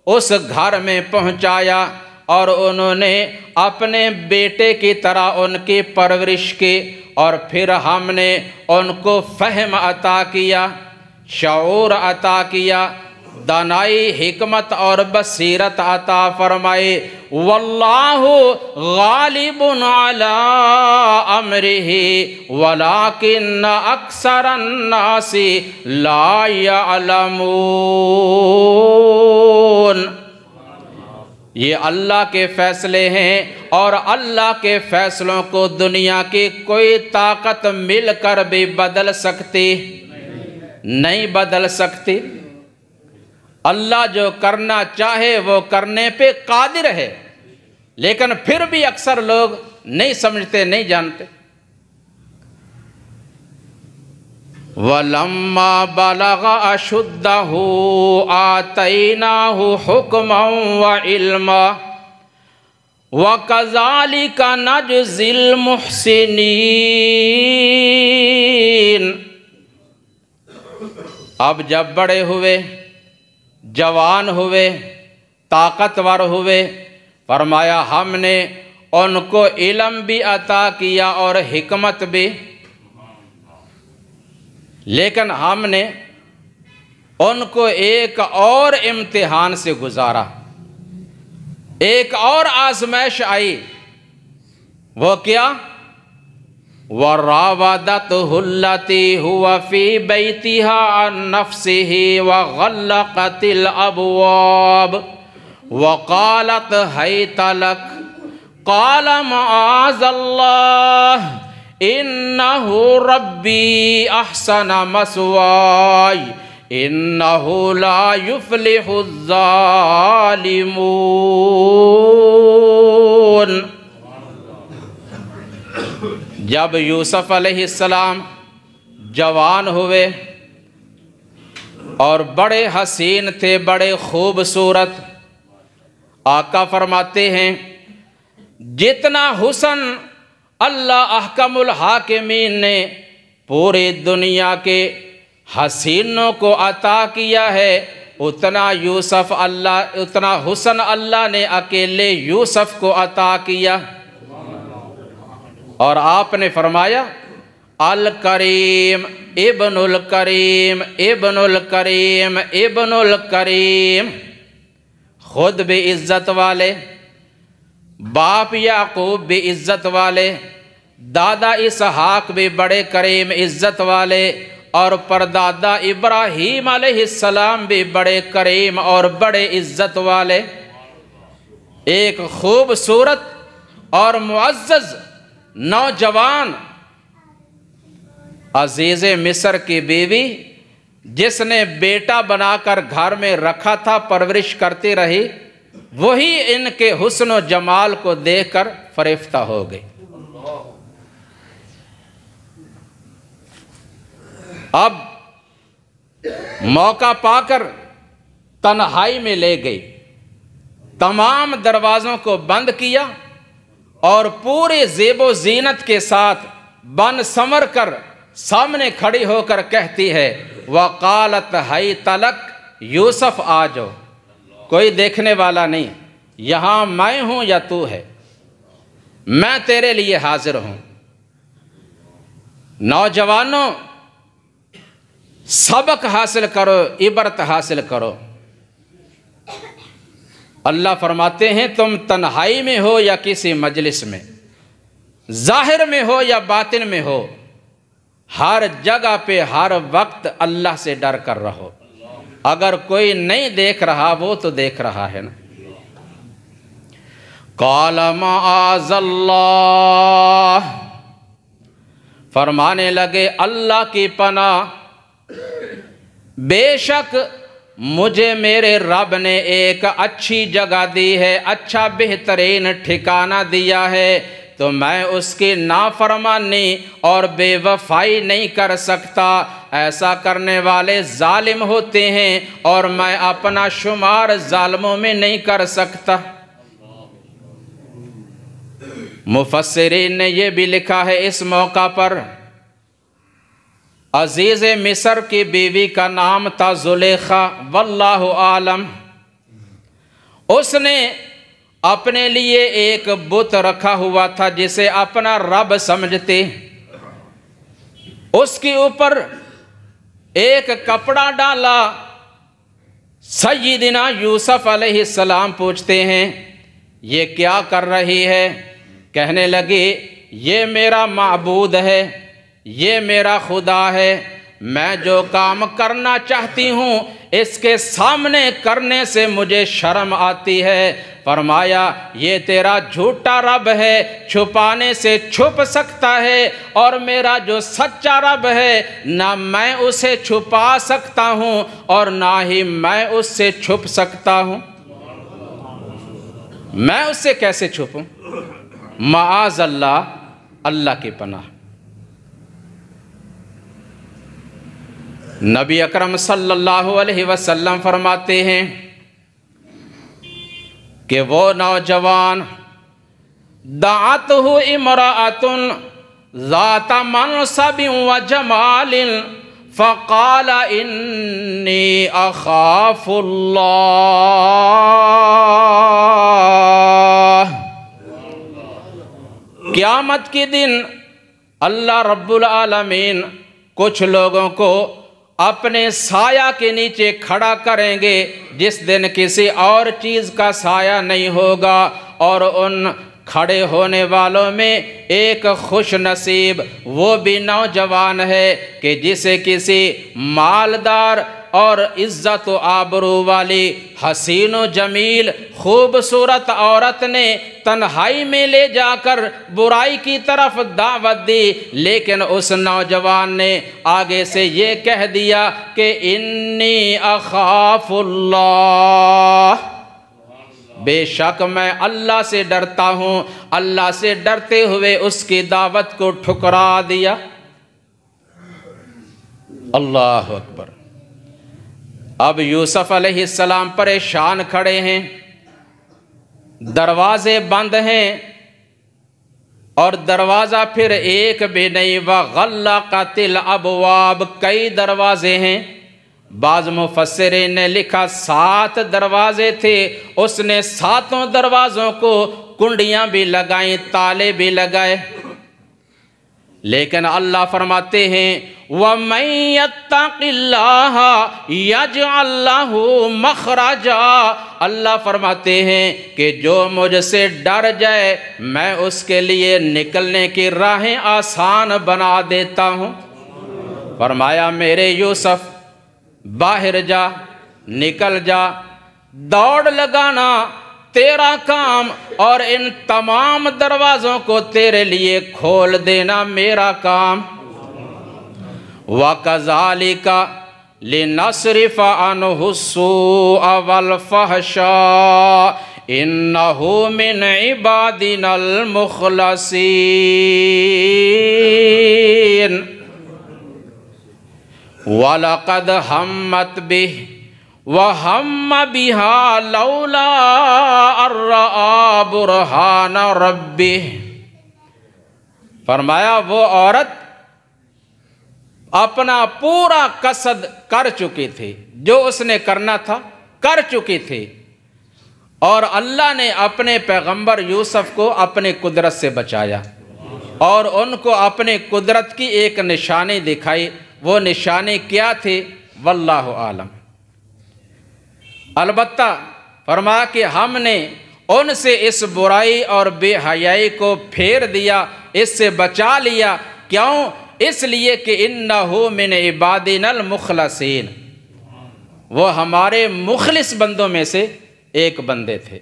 A: اس گھر میں پہنچایا، اور انہوں نے اپنے بیٹے کی طرح ان کی پرورش کی، اور پھر ہم نے ان کو فہم عطا کیا، شعور عطا کیا، دانائی، حکمت اور بصیرت عطا فرمائے۔ واللہ غالب علی امرہ ولکن اکثر الناس لا یعلمون۔ یہ اللہ کے فیصلے ہیں اور اللہ کے فیصلوں کو دنیا کی کوئی طاقت مل کر بھی بدل سکتی نہیں بدل سکتی۔ اللہ جو کرنا چاہے وہ کرنے پہ قادر ہے، لیکن پھر بھی اکثر لوگ نہیں سمجھتے، نہیں جانتے۔ وَلَمَّا بَلَغَ أَشُدَّهُ آتَيْنَاهُ حُكْمًا وَعِلْمًا وَكَذَلِكَ نَجْزِي الْمُحْسِنِينَ۔ اب جب بڑے ہوئے، جوان ہوئے، طاقتور ہوئے، فرمایا ہم نے ان کو علم بھی عطا کیا اور حکمت بھی، لیکن ہم نے ان کو ایک اور امتحان سے گزارا، ایک اور آزمائش آئی۔ وہ کیا؟ وَرَاوَدَتْهُ الَّتِي هُوَ فِي بَيْتِهَا عَن نَّفْسِهِ وَغَلَّقَتِ الْأَبْوَابَ وَقَالَتْ هَيْتَ لَكَ قَالَ مَعَاذَ اللَّهِ إِنَّهُ رَبِّي أَحْسَنَ مَثْوَايَ إِنَّهُ لَا يُفْلِحُ الظَّالِمُونَ۔ جب یوسف علیہ السلام جوان ہوئے اور بڑے حسین تھے، بڑے خوبصورت، آقا فرماتے ہیں جتنا حسن اللہ احکم الحاکمین نے پوری دنیا کے حسینوں کو عطا کیا ہے، اتنا حسن اللہ نے اکیلے یوسف کو عطا کیا۔ اور آپ نے فرمایا الکریم ابن الکریم ابن الکریم ابن الکریم، خود بھی عزت والے، باپ یعقوب بھی عزت والے، دادا اسحاق بھی بڑے کریم عزت والے، اور پردادا ابراہیم علیہ السلام بھی بڑے کریم اور بڑے عزت والے۔ ایک خوبصورت اور معزز نوجوان عزیز مصر کی بیوی، جس نے بیٹا بنا کر گھر میں رکھا تھا، پرورش کرتی رہی، وہی ان کے حسن و جمال کو دیکھ کر فریفتہ ہو گئی۔ اب موقع پا کر تنہائی میں لے گئی، تمام دروازوں کو بند کیا اور پورے زیب و زینت کے ساتھ بن سنور کر سامنے کھڑی ہو کر کہتی ہے وَقَالَتْ حَيْتَ لَكَ، یوسف آ جاؤ، کوئی دیکھنے والا نہیں، یہاں میں ہوں یا تو ہے، میں تیرے لیے حاضر ہوں۔ نوجوانوں، سبق حاصل کرو، عبرت حاصل کرو۔ اللہ فرماتے ہیں تم تنہائی میں ہو یا کسی مجلس میں، ظاہر میں ہو یا باطن میں ہو، ہر جگہ پہ ہر وقت اللہ سے ڈر کر رہو۔ اگر کوئی نہیں دیکھ رہا، وہ تو دیکھ رہا ہے نا۔ قال معاذ اللہ، فرمانے لگے اللہ کی پناہ، بے شک مجھے میرے رب نے ایک اچھی جگہ دی ہے، اچھا بہترین ٹھکانہ دیا ہے، تو میں اس کی نافرمانی اور بے وفائی نہیں کر سکتا۔ ایسا کرنے والے ظالم ہوتے ہیں اور میں اپنا شمار ظالموں میں نہیں کر سکتا۔ مفسرین نے یہ بھی لکھا ہے اس موقع پر، عزیز مصر کی بیوی کا نام تھا زلیخا، واللہ عالم۔ اس نے اپنے لیے ایک بت رکھا ہوا تھا جسے اپنا رب سمجھتے، اس کے اوپر ایک کپڑا ڈالا، سیدنا یوسف علیہ السلام پوچھتے ہیں یہ کیا کر رہی ہے؟ کہنے لگے یہ میرا معبود ہے، یہ میرا خدا ہے، میں جو کام کرنا چاہتی ہوں اس کے سامنے کرنے سے مجھے شرم آتی ہے۔ فرمایا یہ تیرا جھوٹا رب ہے، چھپانے سے چھپ سکتا ہے، اور میرا جو سچا رب ہے نہ میں اسے چھپا سکتا ہوں اور نہ ہی میں اس سے چھپ سکتا ہوں۔ میں اس سے کیسے چھپوں؟ معاذ اللہ، اللہ کی پناہ۔ نبی اکرم صلی اللہ علیہ وسلم فرماتے ہیں کہ وہ نوجوان دعته امرأة ذات منصب وجمال فقال انی اخاف اللہ۔ قیامت کے دن اللہ رب العالمین کچھ لوگوں کو اپنے سایہ کے نیچے کھڑا کریں گے جس دن کسی اور چیز کا سایہ نہیں ہوگا، اور ان کھڑے ہونے والوں میں ایک خوش نصیب وہ بھی نوجوان ہے کہ جسے کسی مالدار اور عزت و آبرو والی حسین و جمیل خوبصورت عورت نے تنہائی میں لے جا کر برائی کی طرف دعوت دی، لیکن اس نوجوان نے آگے سے یہ کہہ دیا کہ انی اخاف اللہ، بے شک میں اللہ سے ڈرتا ہوں۔ اللہ سے ڈرتے ہوئے اس کی دعوت کو ٹھکرا دیا۔ اللہ اکبر۔ اب یوسف علیہ السلام پریشان کھڑے ہیں، دروازے بند ہیں، اور دروازہ پھر ایک بھی نہیں، وَغَلَّقَتِ الْأَبْوَابِ، کئی دروازے ہیں۔ بعض مفسرین نے لکھا 7 دروازے تھے، اس نے 7 دروازوں کو کنڈیاں بھی لگائیں، تالے بھی لگائے، لیکن اللہ فرماتے ہیں وَمَن يَتَّقِ اللَّهَ يَجْعَل لَّهُ مَخْرَجًا، اللہ فرماتے ہیں کہ جو مجھ سے ڈر جائے میں اس کے لیے نکلنے کی راہیں آسان بنا دیتا ہوں۔ فرمایا میرے یوسف باہر جا، نکل جا، دوڑ لگانا تیرا کام، اور ان تمام دروازوں کو تیرے لیے کھول دینا میرا کام۔ وَكَذَلِكَ لِنَصْرِفَ عَنْهُ السُّوءَ وَالْفَحْشَاءَ إِنَّهُ مِنْ عِبَادِنَا الْمُخْلَصِينَ وَلَقَدْ هَمَّتْ بِهِ وَهَمَّ بِهَا لَوْلَا أَن رَّأَىٰ بُرْهَانَ رَبِّهِ، فرمایا وہ عورت اپنا پورا قصد کر چکی تھی، جو اس نے کرنا تھا کر چکی تھی، اور اللہ نے اپنے پیغمبر یوسف کو اپنے قدرت سے بچایا اور ان کو اپنے قدرت کی ایک نشانی دکھائی۔ وہ نشانی کیا تھی واللہ عالم۔ البتہ فرمایا کہ ہم نے ان سے اس برائی اور بے حیائی کو پھیر دیا، اس سے بچا لیا۔ کیوں؟ اس لیے کہ انہ من عبادنا المخلصین، وہ ہمارے مخلص بندوں میں سے ایک بندے تھے۔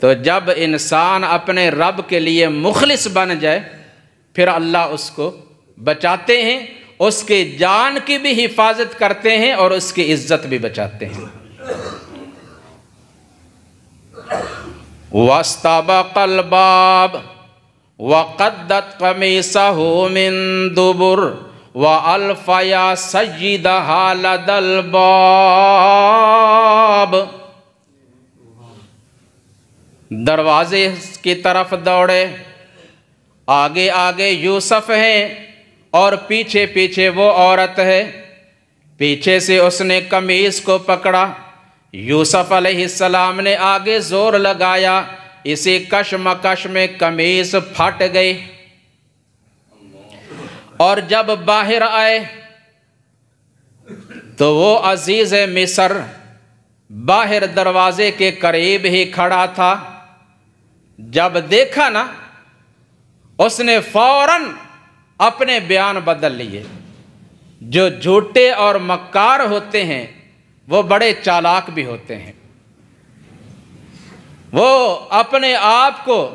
A: تو جب انسان اپنے رب کے لیے مخلص بن جائے پھر اللہ اس کو بچاتے ہیں، اس کے جان کی بھی حفاظت کرتے ہیں اور اس کی عزت بھی بچاتے ہیں۔ وَاسْتَبَقَ الْبَابَ وَقَدَّتْ قَمِيصَهُ مِن دُبُرٍ وَأَلْفَ يَا سَيِّدَهَا لَدَى الْبَابِ، دروازے کی طرف دوڑے، آگے آگے یوسف ہیں اور پیچھے پیچھے وہ عورت ہے۔ پیچھے سے اس نے قمیص کو پکڑا، یوسف علیہ السلام نے آگے زور لگایا، اسی کشمکش میں قمیص پھٹ گئی، اور جب باہر آئے تو وہ عزیز مصر باہر دروازے کے قریب ہی کھڑا تھا۔ جب دیکھا نا، اس نے فوراً اپنے بیان بدل لیے۔ جو جھوٹے اور مکار ہوتے ہیں وہ بڑے چالاک بھی ہوتے ہیں، وہ اپنے آپ کو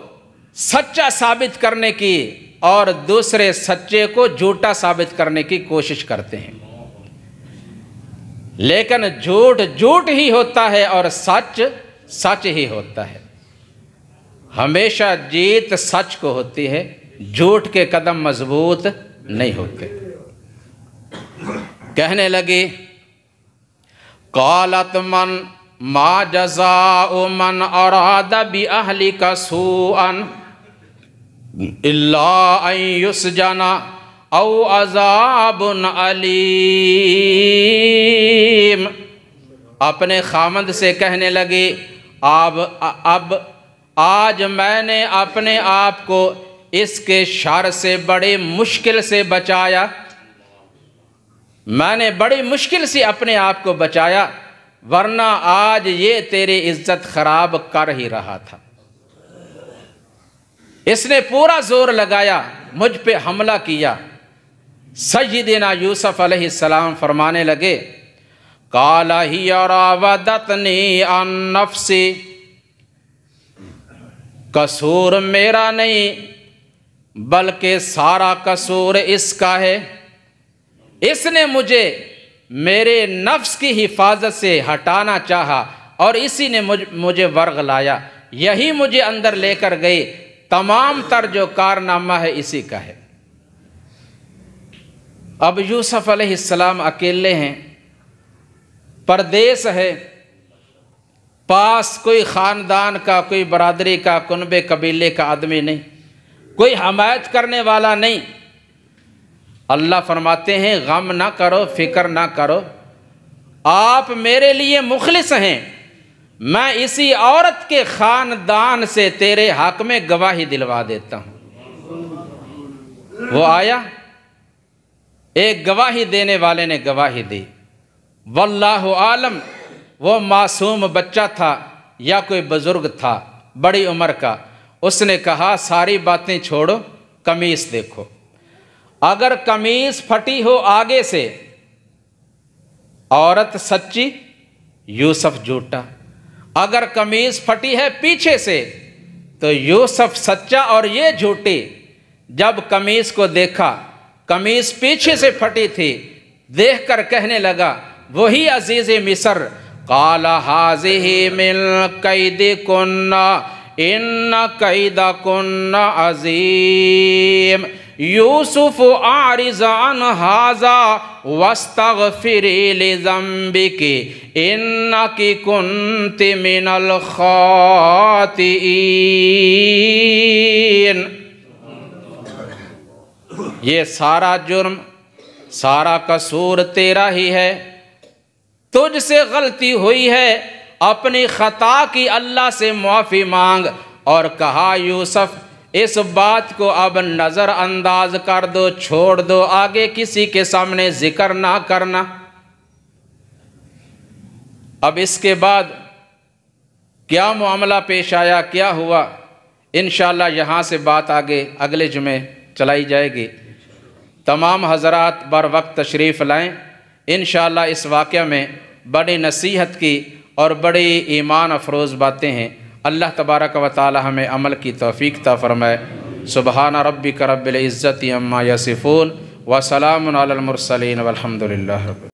A: سچا ثابت کرنے کی اور دوسرے سچے کو جھوٹا ثابت کرنے کی کوشش کرتے ہیں، لیکن جھوٹ جھوٹ ہی ہوتا ہے اور سچ سچ ہی ہوتا ہے۔ ہمیشہ جیت سچ کو ہوتی ہے، جھوٹ کے قدم مضبوط نہیں ہوتے۔ کہنے لگی قالت من ما جزاء من اراد باہلک سوءا الا ان یسجن او عذاب علیم۔ اپنے خامند سے کہنے لگی اب آج میں نے اپنے آپ کو اس کے شر سے بڑی مشکل سے بچایا، میں نے بڑی مشکل سے اپنے آپ کو بچایا، ورنہ آج یہ تیری عزت خراب کر ہی رہا تھا۔ اس نے پورا زور لگایا، مجھ پہ حملہ کیا۔ سیدنا یوسف علیہ السلام فرمانے لگے قال ہی راودتنی عن نفسی، قصور میرا نہیں بلکہ سارا قصور اس کا ہے، اس نے مجھے میرے نفس کی حفاظت سے ہٹانا چاہا اور اسی نے مجھے ورغ لایا، یہی مجھے اندر لے کر گئی، تمام تر جو کارنامہ ہے اسی کا ہے۔ اب یوسف علیہ السلام اکیلے ہیں، پردیس ہے، پاس کوئی خاندان کا، کوئی برادری کا، کنبے قبیلے کا آدمی نہیں، کوئی حمایت کرنے والا نہیں۔ اللہ فرماتے ہیں غم نہ کرو، فکر نہ کرو، آپ میرے لیے مخلص ہیں، میں اسی عورت کے خاندان سے تیرے حق میں گواہی دلوا دیتا ہوں۔ وہ آیا، ایک گواہی دینے والے نے گواہی دی، واللہ عالم وہ معصوم بچہ تھا یا کوئی بزرگ تھا بڑی عمر کا۔ اس نے کہا ساری باتیں چھوڑو، قمیص دیکھو، اگر قمیص پھٹی ہو آگے سے عورت سچی، یوسف جھوٹا، اگر قمیص پھٹی ہے پیچھے سے تو یوسف سچا اور یہ جھوٹی۔ جب قمیص کو دیکھا، قمیص پیچھے سے پھٹی تھی، دیکھ کر کہنے لگا وہی عزیز مصر، قال هذه من کیدکن ان کیدکن عظیم یوسف اعرض عن ھذا واستغفری لذنبک انک کنت من الخاطئین۔ یہ سارا جرم، سارا قصور تیرا ہی ہے، تجھ سے غلطی ہوئی ہے، اپنی خطا کی اللہ سے معافی مانگ۔ اور کہا یوسف اس بات کو اب نظر انداز کر دو، چھوڑ دو، آگے کسی کے سامنے ذکر نہ کرنا۔ اب اس کے بعد کیا معاملہ پیش آیا، کیا ہوا، انشاءاللہ یہاں سے بات آگے اگلے جمعے چلائی جائے گی۔ تمام حضرات بر وقت تشریف لائیں، انشاءاللہ اس واقعہ میں بڑی نصیحت کی اور بڑی ایمان افروز باتیں ہیں۔ اللہ تبارک و تعالی ہمیں عمل کی توفیق عطا فرمائے۔ سبحان ربک رب العزت عما یصفون وسلام علی المرسلین والحمد للہ رب